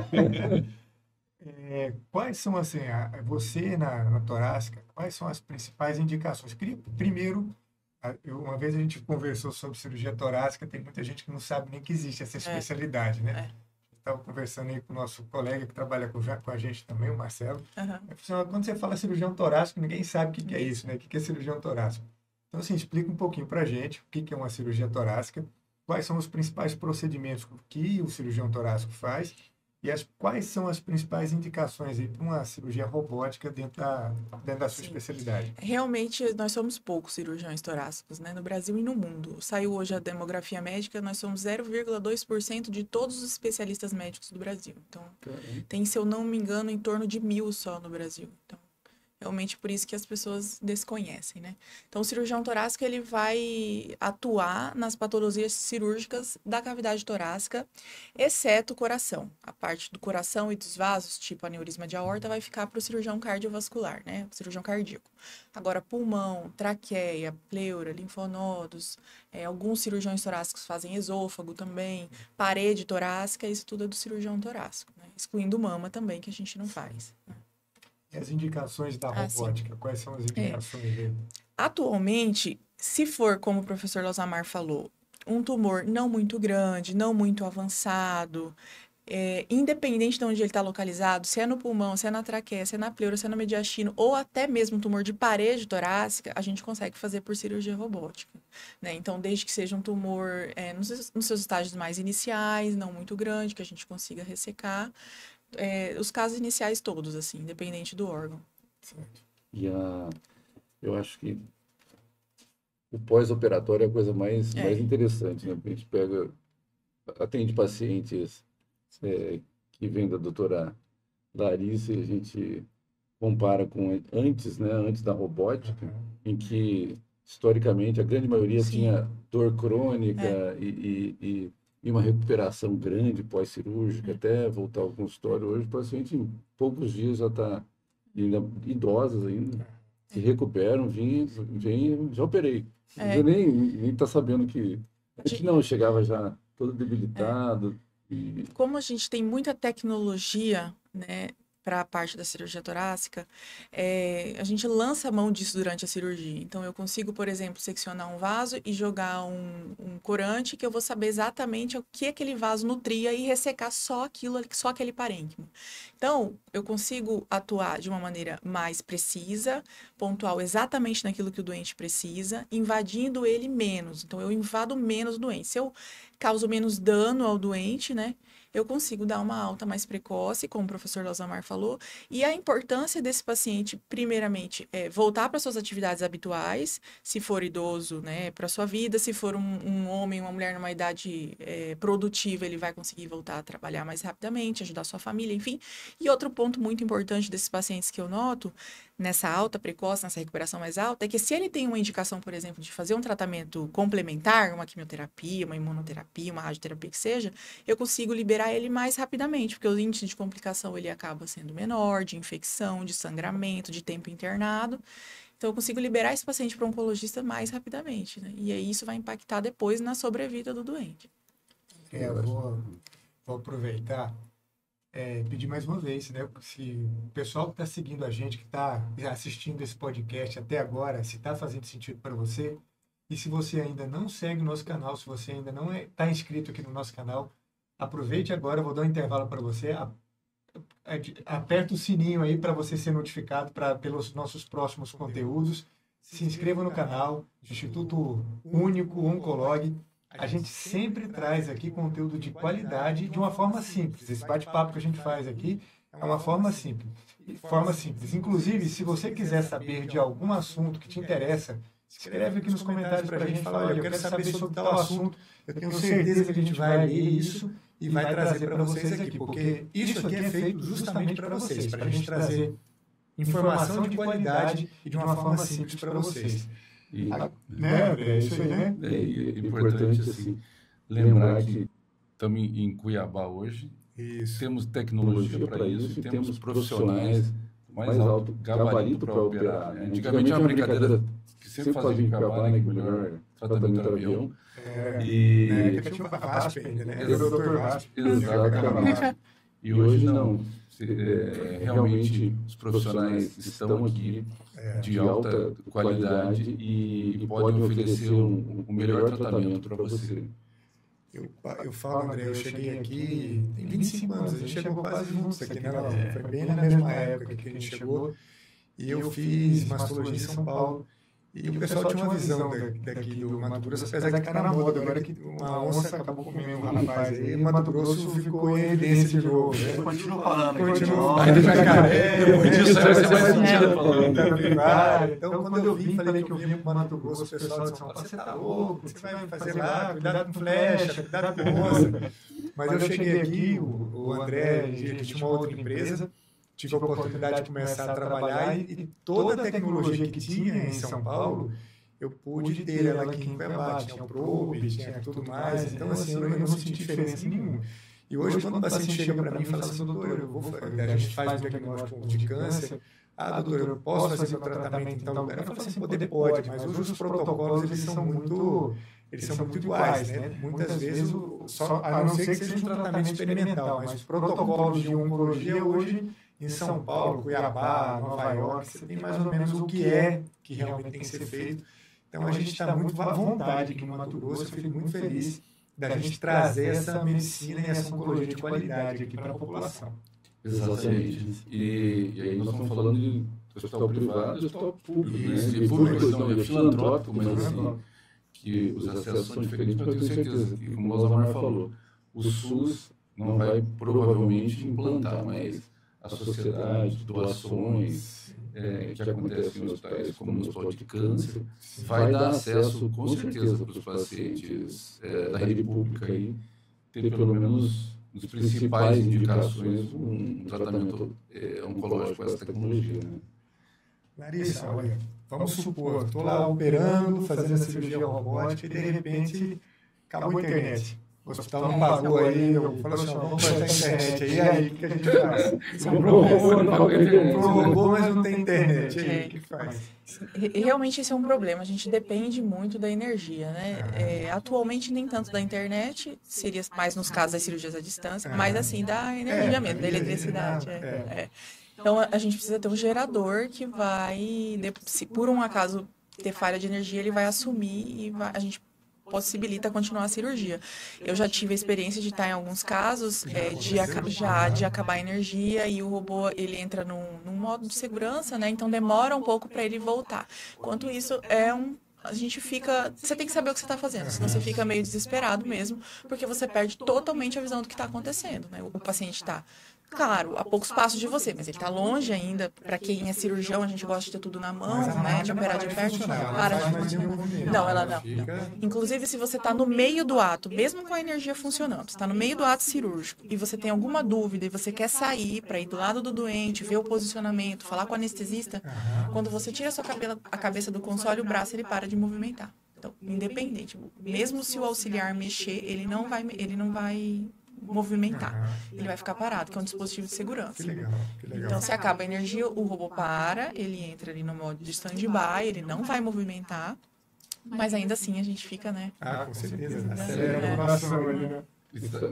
Quais são, assim, você na torácica, quais são as principais indicações? Primeiro, uma vez a gente conversou sobre cirurgia torácica, tem muita gente que não sabe nem que existe essa especialidade, né? Estava conversando aí com o nosso colega que trabalha com a gente também, o Marcelo. Quando você fala cirurgião torácico, ninguém sabe o que é isso, né? O que é cirurgião torácico? Então, assim, explica um pouquinho para a gente o que é uma cirurgia torácica, quais são os principais procedimentos que o cirurgião torácico faz e quais são as principais indicações para uma cirurgia robótica dentro da sua especialidade. Realmente, nós somos poucos cirurgiões torácicos, né? No Brasil e no mundo. Saiu hoje a demografia médica, nós somos 0,2% de todos os especialistas médicos do Brasil. Então, tem, se eu não me engano, em torno de 1.000 só no Brasil. Então, realmente por isso que as pessoas desconhecem, né? Então, o cirurgião torácico, ele vai atuar nas patologias cirúrgicas da cavidade torácica, exceto o coração. A parte do coração e dos vasos, tipo aneurisma de aorta, vai ficar para o cirurgião cardiovascular, né? O cirurgião cardíaco. Agora, pulmão, traqueia, pleura, linfonodos, alguns cirurgiões torácicos fazem esôfago também, parede torácica, isso tudo é do cirurgião torácico, né? Excluindo mama também, que a gente não faz, né? As indicações da robótica, quais são as indicações dele? Atualmente, se for, como o professor Losamar falou, um tumor não muito grande, não muito avançado, independente de onde ele está localizado, se é no pulmão, se é na traqueia, se é na pleura, se é no mediastino, ou até mesmo tumor de parede torácica, a gente consegue fazer por cirurgia robótica, né? Então, desde que seja um tumor nos seus estágios mais iniciais, não muito grande, que a gente consiga ressecar, os casos iniciais todos, assim, independente do órgão. Certo. E eu acho que o pós-operatório é a coisa mais interessante, né? A gente atende pacientes que vêm da doutora Larissa e a gente compara com antes, né? Antes da robótica, em que, historicamente, a grande maioria tinha dor crônica e uma recuperação grande pós-cirúrgica, até voltar ao consultório. Hoje, o paciente, em poucos dias, já está, idosos ainda, se recuperam, vem, já operei. Eu nem está sabendo que... A gente não, chegava já todo debilitado. Como a gente tem muita tecnologia, né, para a parte da cirurgia torácica, a gente lança a mão disso durante a cirurgia. Então, eu consigo, por exemplo, seccionar um vaso e jogar um corante que eu vou saber exatamente o que aquele vaso nutria e ressecar só aquele parênquima. Então, eu consigo atuar de uma maneira mais precisa, pontual exatamente naquilo que o doente precisa, invadindo ele menos. Então, eu invado menos o doente. Se eu causo menos dano ao doente, né, eu consigo dar uma alta mais precoce, como o professor Losamar falou, e a importância desse paciente, primeiramente, é voltar para suas atividades habituais, se for idoso, né, para sua vida, se for um homem, uma mulher numa idade produtiva, ele vai conseguir voltar a trabalhar mais rapidamente, ajudar sua família, enfim. E outro ponto muito importante desses pacientes que eu noto, nessa alta precoce, nessa recuperação mais alta, é que se ele tem uma indicação, por exemplo, de fazer um tratamento complementar, uma quimioterapia, uma imunoterapia, uma radioterapia que seja, eu consigo liberar ele mais rapidamente, porque o índice de complicação ele acaba sendo menor, de infecção, de sangramento, de tempo internado. Então, eu consigo liberar esse paciente para o oncologista mais rapidamente, né? E aí isso vai impactar depois na sobrevida do doente. Eu vou aproveitar pedir mais uma vez, né? Se o pessoal que está seguindo a gente, que está assistindo esse podcast até agora, se está fazendo sentido para você, e se você ainda não segue o nosso canal, se você ainda não está inscrito aqui no nosso canal, aproveite agora, eu vou dar um intervalo para você, aperta o sininho aí para você ser notificado pelos nossos próximos conteúdos, se inscreva no canal, Instituto Único Oncolog. A gente sempre traz aqui conteúdo de qualidade de uma forma simples. Esse bate-papo que a gente faz aqui é uma forma simples. Inclusive, se você quiser saber de algum assunto que te interessa, escreve aqui nos comentários para a gente. Fala, olha, eu quero saber sobre tal assunto. Eu tenho certeza que a gente vai ler isso e vai trazer para vocês aqui, porque isso aqui é feito justamente para vocês, para a gente trazer informação de qualidade e de uma forma simples para vocês. Né, André? Isso aí, né? É importante, assim, lembrar que estamos em Cuiabá hoje, temos tecnologia para isso e temos profissionais mais alto gabarito para operar. Né? Antigamente era uma brincadeira que sempre fazia em Cuiabá, né, que o melhor tratamento era avião. Que tinha o VASP ainda, né? Era o Dr. VASP. Exatamente. E hoje não. Realmente os profissionais estão aqui de alta qualidade e podem oferecer um melhor tratamento para você. Eu falo, André, eu cheguei aqui, tem 25 anos, a gente chegou quase juntos aqui, né? Foi bem na mesma época que a gente chegou, e eu fiz mastologia em São Paulo, e o pessoal tinha uma visão daqui do Mato Grosso, apesar de que está na moda, agora que uma onça acabou comendo um rapaz aí, o Mato Grosso ficou em evidência de novo. Continua falando. Ainda jacaré, então quando eu vim, falei que eu vim para o Mato Grosso, o pessoal de São Paulo, você está louco, você vai fazer lá, cuidado com flecha, cuidado com onça. Mas eu cheguei aqui, o André, ele tinha uma outra empresa, tive a oportunidade de começar a trabalhar e toda a tecnologia que tinha em São Paulo, eu pude ter ela aqui em Cuiabá, tinha o Probe, tinha tudo mais, então assim, eu não senti diferença nenhuma. E hoje, quando o paciente chega para mim e fala assim, doutor, a gente faz o diagnóstico de câncer, doutor, eu posso fazer o tratamento em tal lugar? Eu falo assim, poder pode, mas hoje os protocolos, eles são muito iguais, né? Muitas vezes, a não ser que seja um tratamento experimental, mas os protocolos de oncologia hoje, em São Paulo, Cuiabá, Nova York, você tem mais ou menos o que realmente tem que ser feito. Então, a gente está muito à vontade aqui no Mato Grosso, eu fico muito feliz da gente trazer essa medicina e essa oncologia de qualidade aqui para a população. Exatamente. E aí nós estamos falando de hospital privado e hospital público, né? De público, não, é filantrópico, mas assim, que os acessos são diferentes, mas eu tenho certeza que, como o Rosamar falou, o SUS não vai provavelmente implantar, mas a sociedade, doações que acontecem nos hospitais, como no hospital de câncer, vai dar acesso, com certeza, para os pacientes da rede pública aí, ter pelo menos as principais indicações um tratamento oncológico com essa tecnologia. Né? Larissa, olha, vamos supor, estou lá operando, fazendo a cirurgia robótica e de repente acabou a internet. O hospital não pagou aí, eu falo assim, vamos cortar a internet aí, o que a gente faz? Prorrogou, mas não tem internet, aí o que faz? Realmente esse é um problema, a gente depende muito da energia, né? Atualmente nem tanto da internet, seria mais nos casos das cirurgias à distância, mas assim, da energia mesmo, da eletricidade. Então a gente precisa ter um gerador que vai, se por um acaso ter falha de energia, ele vai assumir e a gente possibilita continuar a cirurgia. Eu já tive a experiência de estar em alguns casos de acabar a energia e o robô ele entra num modo de segurança, né? Então demora um pouco para ele voltar. Enquanto isso você tem que saber o que você está fazendo, senão você fica meio desesperado mesmo, porque você perde totalmente a visão do que está acontecendo, né? O paciente está, claro, a poucos passos de você, mas ele está longe ainda. Para quem é cirurgião, a gente gosta de ter tudo na mão, né? De operar de perto. Não, ela não. Inclusive, se você está no meio do ato, mesmo com a energia funcionando, você está no meio do ato cirúrgico e você tem alguma dúvida e você quer sair para ir do lado do doente, ver o posicionamento, falar com o anestesista, quando você tira a cabeça do console, o braço ele para de movimentar. Então, independente, mesmo se o auxiliar mexer, ele não vai movimentar. Ele vai ficar parado, que é um dispositivo de segurança. Que legal. Então, se acaba a energia, o robô para, ele entra ali no modo de stand-by, ele não vai movimentar, mas ainda assim a gente fica, né? Com certeza. Acelera a coração ali, né?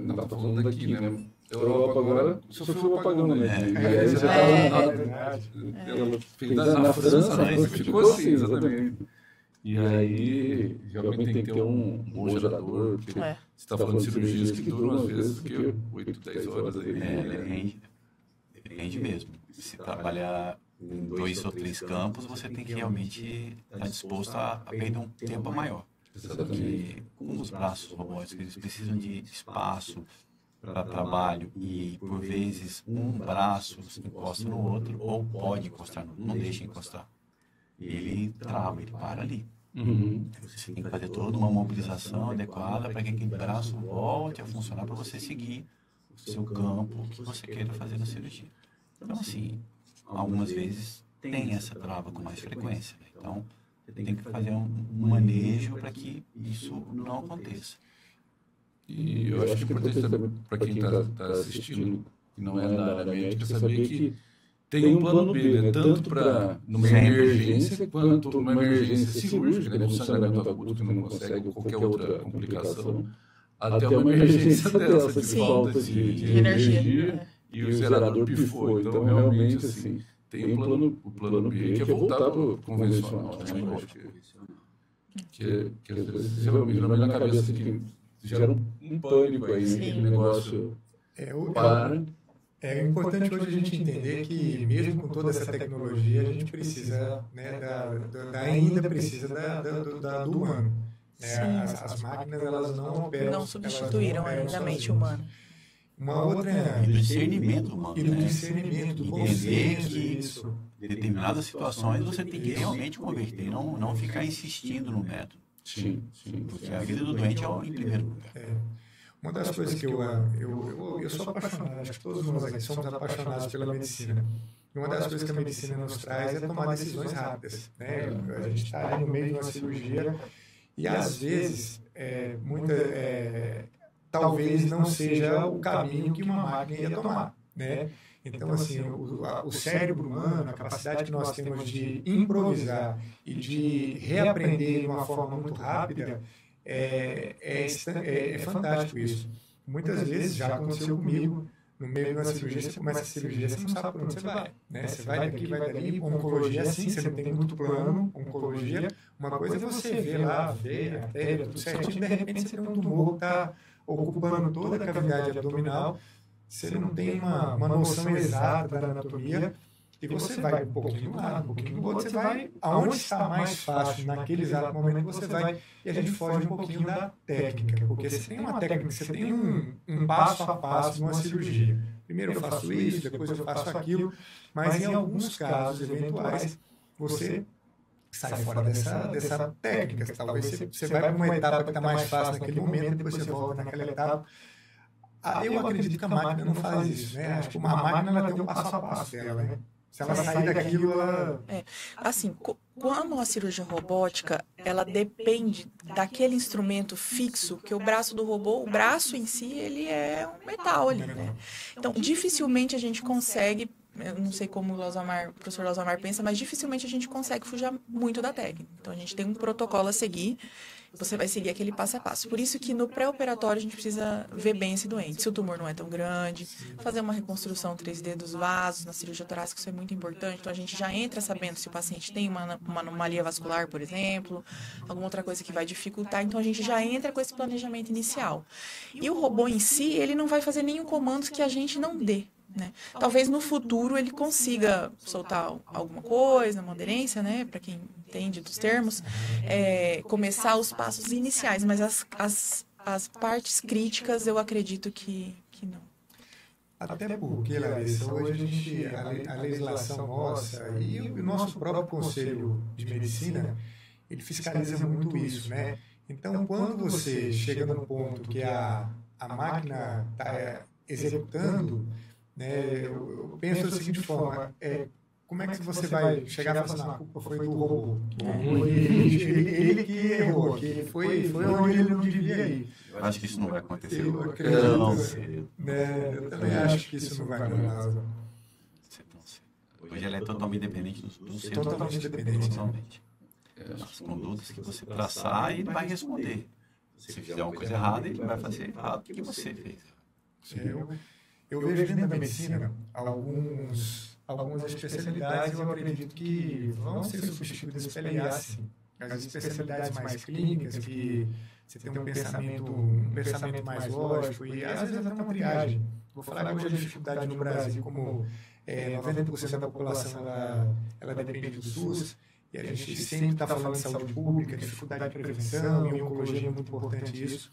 Não está falando daqui, né? Europa agora sofreu um apagão, né? E aí você ela fez na França, né? Ficou assim, exatamente. E aí, realmente tem que ter um bom gerador, porque você está falando de cirurgias que duram, às vezes, do que 8, 10 horas. Depende mesmo. Se trabalhar em 2 ou 3 campos, você tem que realmente estar disposto a perder um tempo maior. Porque com os braços robóticos, eles precisam de espaço para trabalho e, por vezes, um braço encosta no outro ou pode encostar, não deixa encostar. Ele trava, ele para ali. Você tem que fazer toda uma mobilização adequada para que aquele braço volte a funcionar para você seguir o seu campo que você queira fazer na cirurgia. Então, assim, algumas vezes tem essa trava com mais frequência. Então, você tem que fazer um manejo para que isso não aconteça. E eu acho que é importante também para quem está assistindo, que não é da área médica, saber que tem um plano B, né? Tanto para numa emergência, quanto numa emergência cirúrgica, né? Um sangramento agudo que não consegue, ou qualquer outra complicação, até uma emergência dessa, de falta de energia, e o gerador pifou. Então, realmente, assim, tem o plano B, que é voltar para o convencional, né? Que às vezes realmente na cabeça que gera um pânico aí, né? Aquele negócio para... É importante hoje a gente entender que, mesmo com toda essa tecnologia, a gente precisa, né, ainda precisa do humano. Né? As máquinas, elas não operam... Não substituíram ainda a mente humana. Uma outra... E do discernimento humano, e do discernimento, do bom senso, que isso. Em determinadas situações você tem que realmente converter, não ficar insistindo no método. Sim. Porque a vida do doente é em primeiro lugar. Uma das coisas que eu sou apaixonado, acho que todos nós aqui somos apaixonados pela medicina. E uma das coisas que a medicina nos traz é tomar decisões rápidas. Né? A gente está ali no meio de uma cirurgia e, às vezes, talvez não seja o caminho que uma máquina ia tomar. Né? Então, assim, o cérebro humano, a capacidade que nós temos de improvisar e de reaprender de uma forma muito rápida, é fantástico isso. Muitas vezes já aconteceu comigo, no meio de uma cirurgia, você começa a cirurgia, você não sabe por onde você vai. Né? Você vai daqui, vai dali, oncologia assim, você não tem muito plano, oncologia. Uma coisa é você ver lá a veia, a artéria, tudo certinho, de repente você tem um tumor que está ocupando toda a cavidade abdominal, você não tem uma noção exata da anatomia, e você vai um pouquinho de um lado, um pouquinho do outro, você vai aonde está mais fácil, naquele exato momento que você vai, e a gente foge um pouquinho da técnica, porque você tem uma técnica, você tem um passo a passo de uma cirurgia. Primeiro eu faço isso, depois eu faço aquilo, mas em alguns casos eventuais, você sai fora dessa técnica. Talvez você vai para uma etapa que está mais fácil naquele momento, depois você volta naquela etapa. Eu acredito que a máquina não faz isso, né? Acho que uma máquina ela tem um passo a passo dela, né? Se ela sair daquilo, ela... Assim, quando a cirurgia robótica, ela depende daquele instrumento fixo, que o braço do robô, o braço em si, ele é um metal ali, né? Então, dificilmente a gente consegue, eu não sei como o professor Losamar pensa, mas dificilmente a gente consegue fugir muito da técnica. Então, a gente tem um protocolo a seguir, você vai seguir aquele passo a passo. Por isso que no pré-operatório a gente precisa ver bem esse doente. Se o tumor não é tão grande, fazer uma reconstrução 3D dos vasos, na cirurgia torácica isso é muito importante. Então a gente já entra sabendo se o paciente tem uma anomalia vascular, por exemplo, alguma outra coisa que vai dificultar. Então a gente já entra com esse planejamento inicial. E o robô em si, ele não vai fazer nenhum comando que a gente não dê. Né? Talvez no futuro ele consiga soltar alguma coisa, uma aderência, né? Para quem entende dos termos, começar os passos iniciais, mas as partes críticas eu acredito que não. Até porque, Larissa, hoje a legislação nossa e o nosso próprio Conselho de Medicina, ele fiscaliza muito isso, né? Então, quando você chega no ponto que a máquina está executando, né, eu penso da seguinte forma, como é que você vai chegar e falar assim, a culpa foi do robô? Ele que errou, que ele foi onde ele não devia ir. Eu acho que isso não vai acontecer. Eu também acho que isso não vai acontecer. Hoje ela é totalmente dependente do ser humano. Totalmente dependente. Totalmente. As condutas que você traçar, ele vai responder. Se fizer uma coisa errada, ele vai fazer errado o que você fez. Eu vejo dentro da medicina algumas especialidades, eu acredito que vão ser substituídas pela IA, sim. As especialidades mais clínicas, que você tem um pensamento mais lógico e às vezes até uma triagem. Vou falar que hoje a dificuldade no Brasil, como 90% da população ela depende do SUS, e a gente sempre está falando de saúde pública, dificuldade de prevenção, e oncologia é muito importante isso.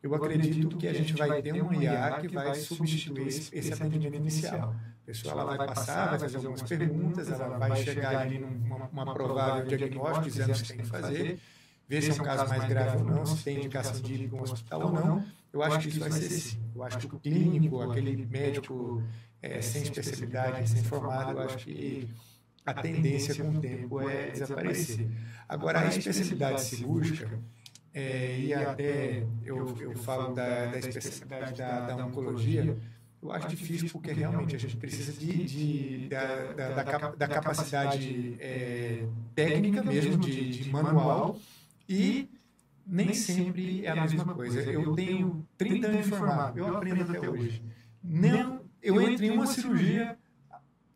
Eu acredito que a gente vai ter uma IA que vai substituir esse atendimento inicial. A pessoa ela vai passar, vai fazer algumas perguntas, ela vai chegar ali numa provável diagnóstico, dizendo o que tem que fazer, ver se é um caso mais grave ou não, se tem indicação de ir para um hospital ou não. Eu acho que isso vai ser sim. Eu acho que o clínico, aquele médico sem especialidade, sem formado, eu acho que a tendência com o tempo é desaparecer. Agora, a especialidade cirúrgica, e até eu falo da especialidade da oncologia, eu acho difícil porque realmente a gente precisa da capacidade técnica mesmo, de manual, e nem sempre é a mesma coisa. Eu tenho 30 anos de formado, eu aprendo até hoje. Não, eu entro em uma cirurgia,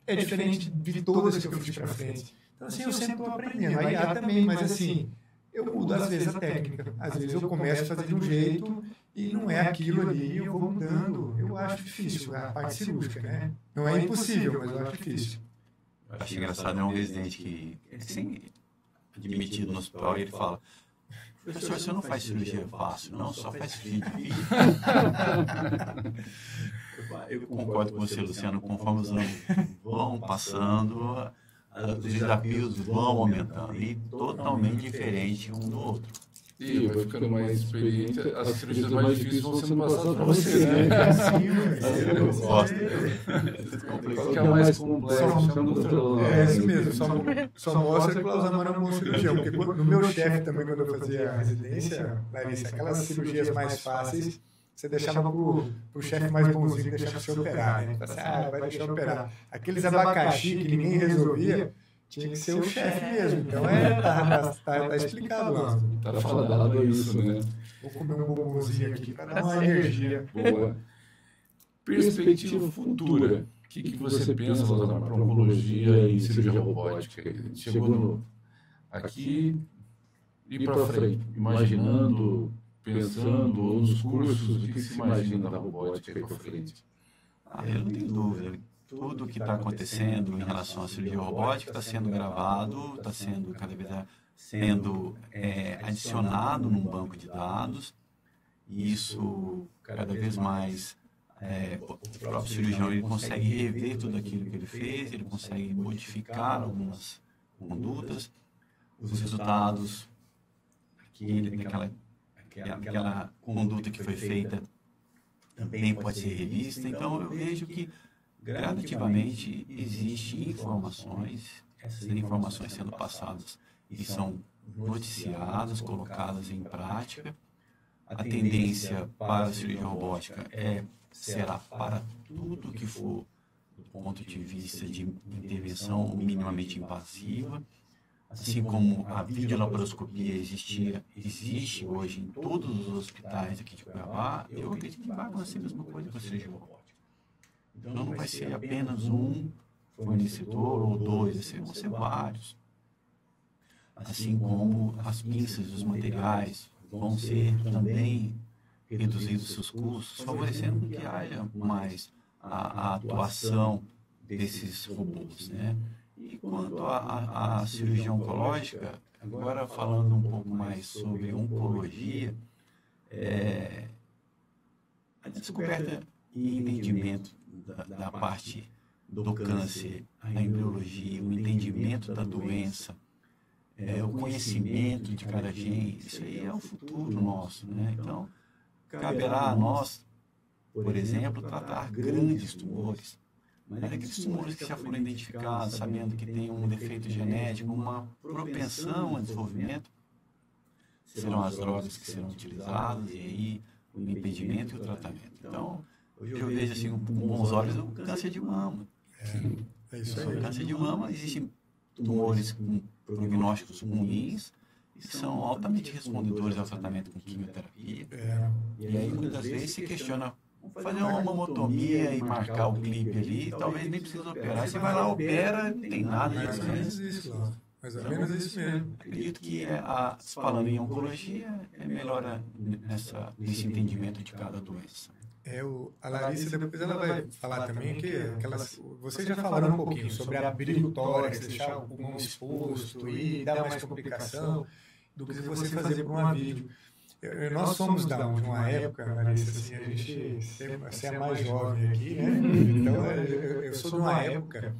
é diferente de todas que eu fiz para frente. Então, assim, eu sempre estou aprendendo. Aí há também, mas assim, eu mudo às vezes a técnica. Às vezes eu começo a fazer de um jeito e não é aquilo ali, eu vou mudando. Eu acho difícil a parte cirúrgica, né? Não é impossível, mas eu acho difícil. Eu acho engraçado, é um residente que é admitido no hospital e ele fala: professor, você não faz cirurgia fácil, não, só faz cirurgia difícil. Eu concordo com você, Luciano, conforme os anos vão passando, os desafios vão aumentando e totalmente diferente um do outro. E vai ficando mais experiente, as cirurgias mais difíceis vão sendo passadas para você, né? Eu gosto. Qual que é o mais complexo? É isso mesmo, só mostra que o Alzheimer é um bom cirurgião, porque no meu chefe também, quando eu fazia a residência, Larissa, aquelas cirurgias mais fáceis, você deixava pro chefe mais bonzinho, deixava você operar, né? Vai deixar eu operar. Aqueles abacaxi que ninguém resolvia, tinha que ser o chefe mesmo. Então tá explicado lá. Tá falado isso, né? Vou comer um bombonzinho aqui para dar uma energia. Boa. Perspectiva futura. O que você pensa, Lázaro, para oncologia e cirurgia robótica? Chegou aqui e para frente, imaginando, pensando, ou nos cursos, o que se imagina da robótica aí para frente? Eu não tenho dúvida. Tudo que está acontecendo em relação à cirurgia robótica está sendo gravado, está sendo cada vez adicionado num banco de dados, e isso cada vez mais o próprio cirurgião ele consegue rever tudo aquilo que ele fez, ele consegue modificar algumas condutas, os resultados, aquela conduta que foi feita também pode ser revista. Então eu vejo que gradativamente existem informações, essas informações sendo passadas e são noticiadas, colocadas em prática. A tendência para a cirurgia robótica será para tudo que for do ponto de vista de intervenção minimamente invasiva, assim como a videolaparoscopia existe hoje em todos os hospitais aqui de Cuiabá. Eu acredito que vai acontecer a mesma coisa com a cirurgia robótica. Então não vai ser apenas um fornecedor ou dois, vão ser vários. Assim como as pinças dos materiais vão ser também reduzidos seus custos, favorecendo que haja mais a atuação desses robôs, né? E quanto à cirurgia oncológica, agora falando um pouco mais sobre oncologia, a descoberta e entendimento da parte do câncer, a embriologia, o entendimento da doença, o conhecimento de cada gene, isso aí é o futuro nosso, né? Então, caberá a nós, por exemplo, tratar grandes tumores, mas aqueles tumores que já foram identificados, sabendo que tem um defeito genético, uma propensão a desenvolvimento, serão as drogas que serão utilizadas, e aí o impedimento e o tratamento. Então, hoje eu vejo assim, com bons olhos o câncer de mama. É isso aí. O câncer de mama, existem tumores com prognósticos ruins, e são altamente respondedores ao tratamento com quimioterapia. E aí, muitas vezes, se questiona, fazer uma mamotomia e marcar o clipe ali, talvez nem precisa operar. Aí você vai lá, opera, não tem nada disso. Mais ou menos isso mesmo. Acredito que, falando em oncologia, é melhor nesse entendimento de cada doença. A Larissa, depois ela vai falar também que vocês já falaram um pouquinho sobre abrir o tórax, deixar o pulmão exposto e dar mais complicação do que você fazer por uma vídeo. Nós somos de uma época, Larissa, assim, você é mais jovem aqui, né? Então, eu sou de uma época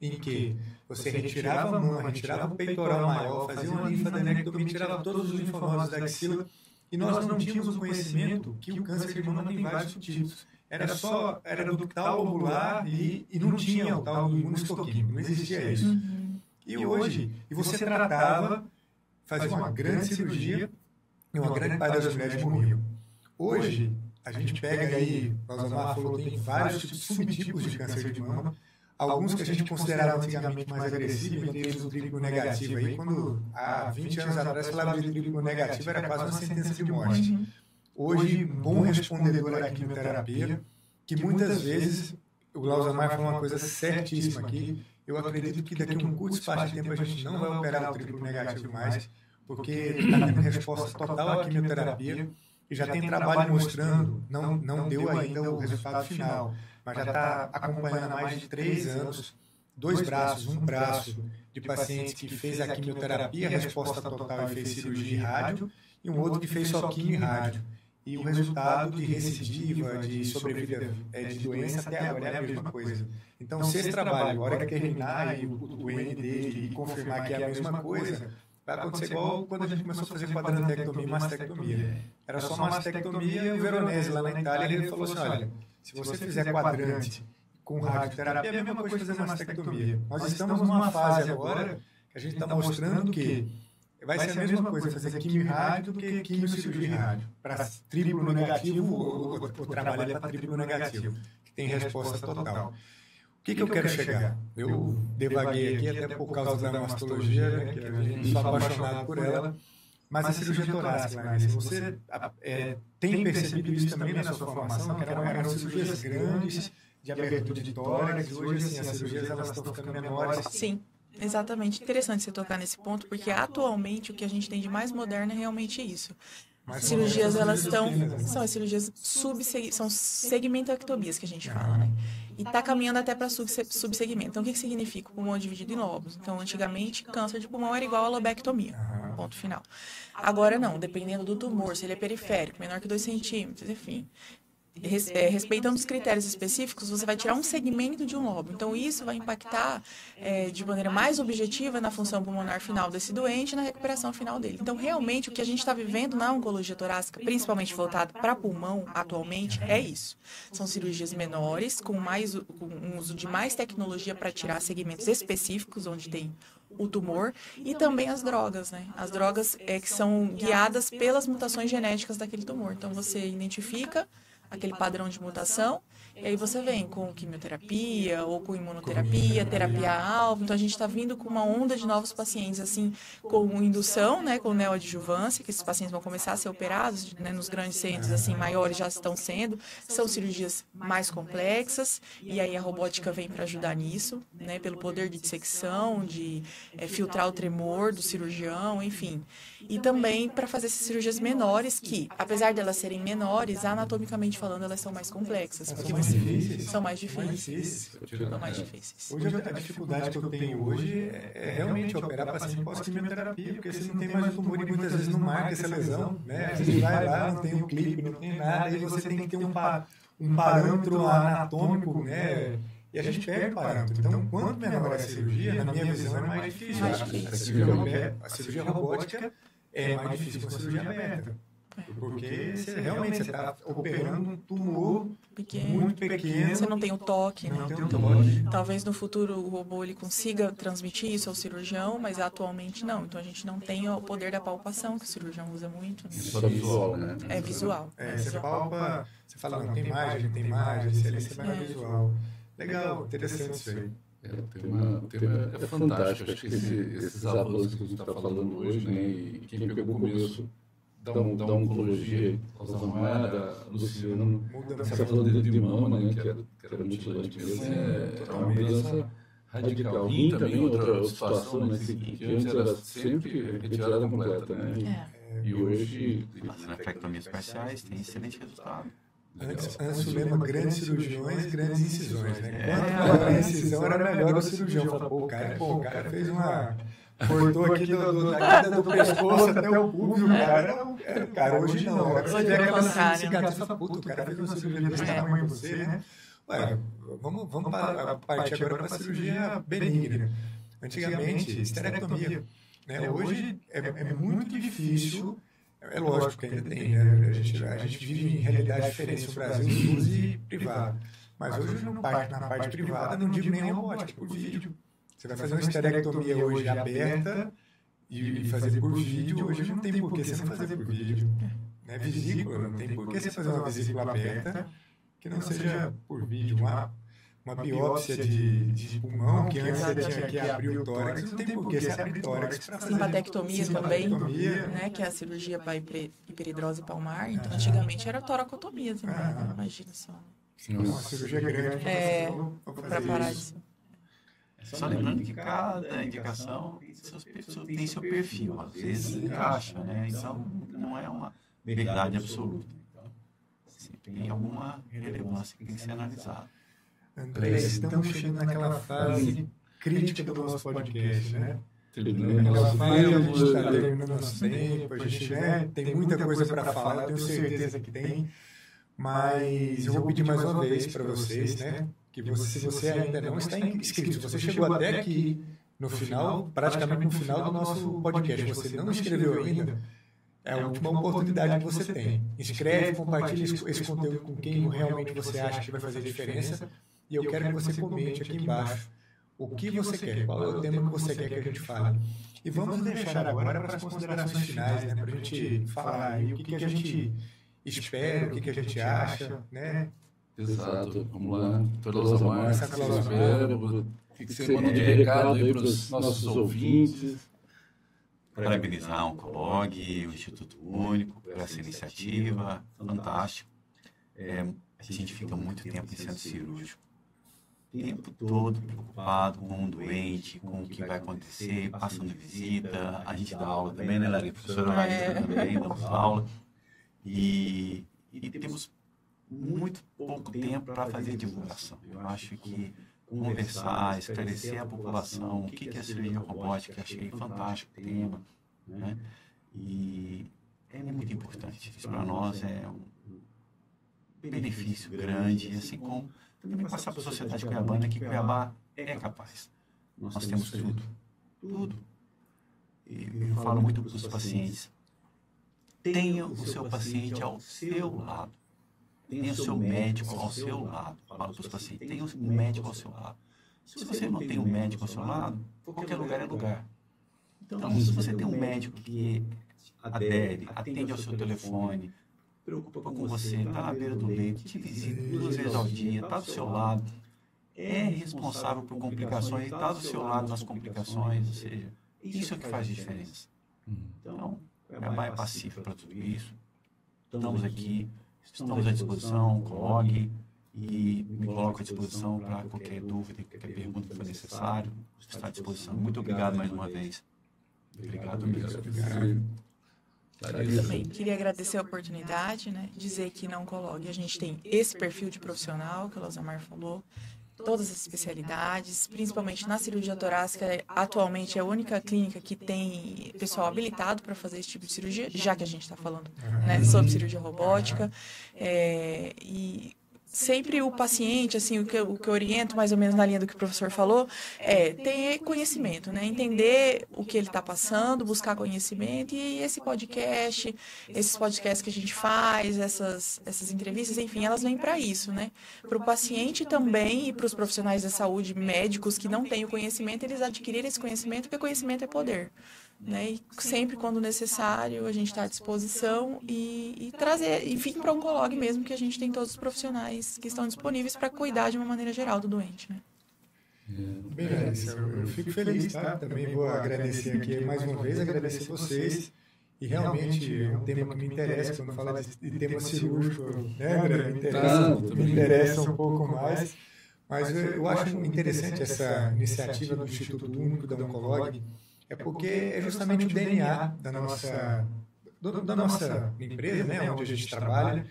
em que você retirava a mama, retirava o peitoral maior, fazia uma linfadenectomia, tirava todos os linfonodos da axila, e nós não tínhamos o conhecimento que o câncer de mama tem vários subtipos. Era ductal, lobular e não tinha o tal do imunohistoquímico, não existia isso. E hoje, você tratava, fazia uma grande cirurgia e uma grande parte das mulheres morriam. Hoje, a gente pega aí, o Elzamar falou, tem vários subtipos de câncer de mama, alguns que a gente considerava antigamente mais agressivos, entre eles o triplo negativo aí, quando há 20 anos atrás falava de triplo negativo, era quase uma sentença de morte. Hoje, um bom respondedor à quimioterapia, que muitas vezes, o Elzamar falou uma coisa certíssima aqui, eu acredito que daqui a um curto espaço de tempo a gente não vai operar o triplo negativo mais, porque está tendo resposta total à quimioterapia, e já tem trabalho mostrando, não deu ainda o resultado final, mas já está acompanhando há mais de 3 anos, 2 braços, um braço de pacientes que fez a quimioterapia, resposta total e fez cirurgia e rádio, e um outro que fez só quimio e rádio. E o resultado de recidiva, de sobrevida de doença até agora é a mesma coisa. Então, se esse trabalho, a hora que terminar e o N dele e confirmar que é a mesma coisa, vai acontecer igual quando a gente começou a fazer quadrantectomia e mastectomia. Era só mastectomia e o Veronese lá na Itália, ele falou assim, olha, se você fizer quadrante com radioterapia, é a mesma coisa que fazer mastectomia. Nós estamos numa fase agora que a gente está mostrando que vai ser a mesma coisa fazer quimio e rádio do que quimio, cirurgia e rádio. Para triplo negativo, o trabalho é para triplo negativo, que tem resposta total. O que eu quero chegar? Eu devaguei aqui até por causa da mastologia, né, que a gente sou apaixonado por ela, mas a cirurgia torácica, Larissa, você tem percebido isso também na sua formação, que eram cirurgias grandes, de abertura de tórax, e hoje assim, as cirurgias elas estão ficando menores. Sim. Exatamente, interessante você tocar nesse ponto, porque atualmente o que a gente tem de mais moderno é realmente isso. As cirurgias, elas são as cirurgias são segmentectomias que a gente fala, né? E está caminhando até para subsegmento. Então, o que significa? O pulmão dividido em lobos. Então, antigamente, câncer de pulmão era igual a lobectomia. Ponto final. Agora não, dependendo do tumor, se ele é periférico, menor que 2 centímetros, enfim. Respeitando os critérios específicos, você vai tirar um segmento de um lobo. Então, isso vai impactar de maneira mais objetiva na função pulmonar final desse doente e na recuperação final dele. Então, realmente, o que a gente está vivendo na oncologia torácica, principalmente voltado para pulmão, atualmente, é isso. São cirurgias menores, com um uso de mais tecnologia para tirar segmentos específicos, onde tem o tumor, e também as drogas, né? As drogas que são guiadas pelas mutações genéticas daquele tumor. Então, você identifica aquele padrão de mutação, e aí você vem com quimioterapia ou com imunoterapia, terapia-alvo. Então, a gente está vindo com uma onda de novos pacientes, assim, com indução, né, com neoadjuvância, que esses pacientes vão começar a ser operados, né, nos grandes centros, assim, maiores já estão sendo. São cirurgias mais complexas, e aí a robótica vem para ajudar nisso, né, pelo poder de dissecção, de filtrar o tremor do cirurgião, enfim. E também para fazer essas cirurgias menores, que, apesar de elas serem menores, anatomicamente falando, elas são mais complexas. Porque são mais difíceis. São mais difíceis. Hoje a dificuldade que eu tenho hoje é realmente operar paciente pós-quimioterapia, porque você não tem mais o tumor e muitas vezes não marca essa lesão, né? Você vai lá, não tem um clipe, não tem nada, e você tem que ter um parâmetro anatômico, né? E a gente perde o parâmetro. Então, quanto menor é a cirurgia, na minha visão, é mais difícil. A cirurgia robótica é mais difícil que a cirurgia aberta. Porque realmente você está operando um tumor muito pequeno. Você não tem o toque, né? Não tem o toque. Talvez no futuro o robô ele consiga transmitir isso ao cirurgião, mas atualmente não. Então a gente não tem o poder da palpação, que o cirurgião usa muito. Né? Só visual, né? É visual. Você palpa, você fala, não, tem imagem, você vai na visual. Legal, interessante isso aí. É fantástico. Acho que esses avanços que a gente está falando hoje, né? E quem pegou o começo da oncologia, da Luciano, você está falando de mama, né, que era mutilante mesmo, é uma mudança radical. Rim também, outra situação, né, que antes era sempre retirada completa, né, e hoje... Fazendo afectomias parciais tem excelente resultado. Antes lembra grandes cirurgiões, grandes incisões, né? Quanto maior a incisão era melhor o cirurgião. Fala, pô, o cara fez uma... Cortou aqui do pescoço até o pulso, cara, hoje não. Você vê aquela cicatriz e fala, puta, o cara fez uma cirurgia desse tamanho em você, né? Ué, vamos partir agora para a cirurgia benigna. Antigamente, esterectomia. Né? Hoje é muito difícil, é lógico que ainda tem, né? A gente vive em realidade diferente no Brasil, SUS e privado. Mas hoje na parte privada não digo nem robótica, por vídeo. Você vai fazer uma esterectomia hoje aberta e fazer por vídeo, hoje não tem por que você não fazer por vídeo. Né? Vesícula, não tem por que você fazer uma vesícula aberta que não seja por vídeo. Uma biópsia de pulmão, que antes você tinha que abrir o tórax, não tem por que você abrir o tórax para fazer... Simpatectomia também, né, que é a cirurgia para hiperidrose palmar. Então, antigamente era toracotomia também, né? Imagina só. Uma cirurgia grande para parar isso. Só lembrando que cada indicação tem seu perfil, às vezes encaixa, né? Então, não é uma verdade absoluta. Então, sempre tem alguma relevância que tem que ser analisada. André, estamos chegando naquela fase crítica do nosso podcast, né? Naquela fase a gente está terminando nosso tempo, a gente, né, tem muita coisa para falar, eu tenho certeza que tem, mas eu vou pedir mais uma vez para vocês, né, que se você ainda não está inscrito, se você chegou até aqui no final, praticamente no final do nosso podcast, você não inscreveu ainda, é a última oportunidade que você tem. Inscreve, compartilha esse conteúdo com quem realmente você acha que vai fazer diferença. E eu quero que você comente aqui embaixo o que você quer, qual é o tema que você quer que a gente fale. E vamos deixar agora para as considerações finais, né, para a gente falar aí o que a gente espera, o que a gente acha, né? Exato, vamos lá. Todas as marcas, o que você manda de recado aí para os nossos ouvintes. Parabenizar a Oncolog, o Instituto Único, por essa iniciativa, fantástico. A gente fica muito tempo em centro cirúrgico. O tempo todo preocupado com um doente, com o que vai acontecer, passando visita, a gente dá aula também, né, Larissa? A professora Larissa também, damos aula. E temos muito pouco tempo para fazer divulgação. Eu acho que conversar, esclarecer a população, o que é cirurgia robótica, achei fantástico o tema, né? E é muito importante. Isso para nós é um benefício grande, assim como também passar para a sociedade cuiabana que Cuiabá é capaz. Nós temos tudo. E eu falo muito para os pacientes, tenha o seu paciente ao seu lado. Tenha o seu médico ao seu lado. Falo para os pacientes, tenha o médico ao seu lado. Se você não tem um médico ao seu lado, qualquer lugar é lugar. Então, se você tem um médico que adere, atende ao seu telefone, preocupa com você, está na beira do leito, te visita 2 vezes ao dia, está do seu lado, é responsável por complicações, está do seu lado nas complicações, ou seja, isso é o que faz diferença. Então, Cuiabá é pacífico para tudo isso. Estamos aqui, estamos à disposição, Oncolog, e me coloco à disposição para qualquer dúvida, qualquer pergunta que for necessário. Está à disposição. Muito obrigado mais uma vez. Obrigado mesmo. Também queria agradecer a oportunidade, né? Dizer que na Oncolog a gente tem esse perfil de profissional que o Losamar falou, todas as especialidades, principalmente na cirurgia torácica. Atualmente é a única clínica que tem pessoal habilitado para fazer esse tipo de cirurgia, já que a gente está falando, né, sobre cirurgia robótica. E sempre o paciente, assim, o que eu oriento mais ou menos na linha do que o professor falou, é ter conhecimento, né? Entender o que ele está passando, buscar conhecimento, e esse podcast, esses podcasts que a gente faz, essas entrevistas, enfim, elas vêm para isso, né? Para o paciente também e para os profissionais da saúde, médicos que não têm o conhecimento, eles adquirirem esse conhecimento, porque conhecimento é poder. Né? E sempre quando necessário a gente está à disposição e trazer, enfim, para o Oncolog mesmo, que a gente tem todos os profissionais que estão disponíveis para cuidar de uma maneira geral do doente, né? Beleza, eu fico feliz, tá? Também vou agradecer aqui mais uma vez, agradecer vocês, e realmente é um tema que me interessa, quando fala de tema cirúrgico, né, André? Me interessa um pouco mais, mas eu acho interessante essa iniciativa do Instituto Único da Oncolog, é porque é justamente o DNA da nossa empresa, né, onde a gente trabalha,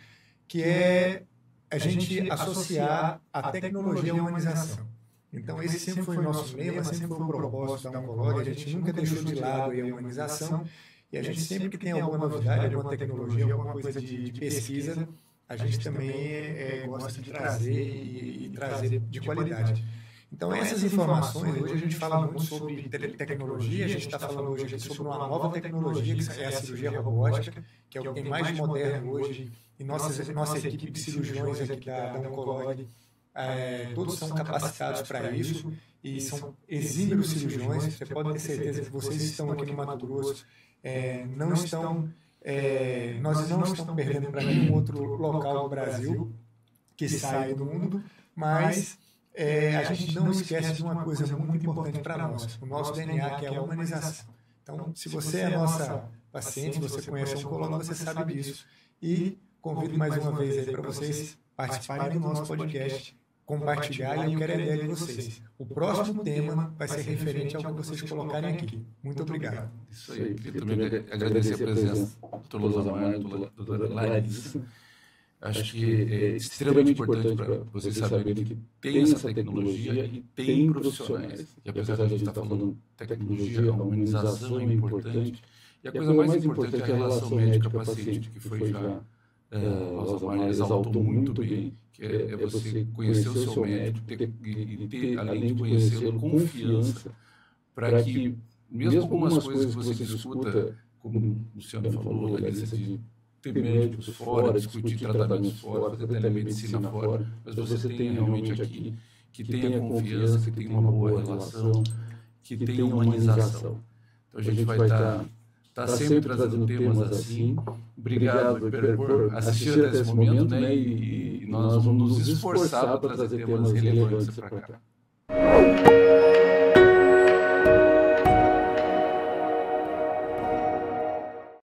que é a gente associar a tecnologia à humanização. Então, esse sempre foi o nosso lema, sempre foi o propósito da Oncolog, a gente nunca deixou de lado a humanização, e a gente sempre que tem alguma novidade, alguma tecnologia, alguma coisa de pesquisa, a gente também gosta de trazer e trazer de qualidade. Então, essas informações, hoje a gente fala muito sobre tecnologia, a gente está falando hoje sobre uma nova tecnologia, que é a cirurgia robótica, que é o que tem mais moderno hoje, e nossa equipe de cirurgiões aqui da Oncolog, todos são capacitados para isso, e são exímios cirurgiões. Você pode ter certeza que vocês estão aqui no Mato Grosso, nós não estamos perdendo para nenhum outro local do Brasil que sai do mundo, mas a gente não esquece de uma coisa muito importante para nós, o nosso DNA, que é a humanização. Então, se você é nossa paciente, se você conhece um oncólogo, você sabe disso. E convido mais uma vez aí para vocês participarem do nosso podcast, compartilhar, e eu quero a ideia de vocês. O próximo tema vai ser referente ao que vocês colocarem aqui. Muito obrigado. Isso aí. Eu também agradecer a presença do Dr. Losamar, da doutora Larissa. Acho que é extremamente importante para vocês saberem que tem essa tecnologia e tem profissionais. E apesar de a gente estar falando tecnologia, a humanização é importante. E a coisa mais importante é a relação médica-paciente, que foi já o Losamar exaltou muito bem, que é você conhecer o seu médico e ter, além de conhecê-lo, confiança para que, mesmo algumas coisas que você discuta, como o Luciano falou, Larissa, de ter médicos fora, discutir tratamentos fora, fazer telemedicina fora, mas você tem realmente aqui que tenha confiança, que tenha uma boa relação, que tenha humanização. Então a gente vai estar sempre trazendo temas assim. Obrigado por assistir até esse momento, né? E nós vamos nos esforçar para trazer temas relevantes para cá.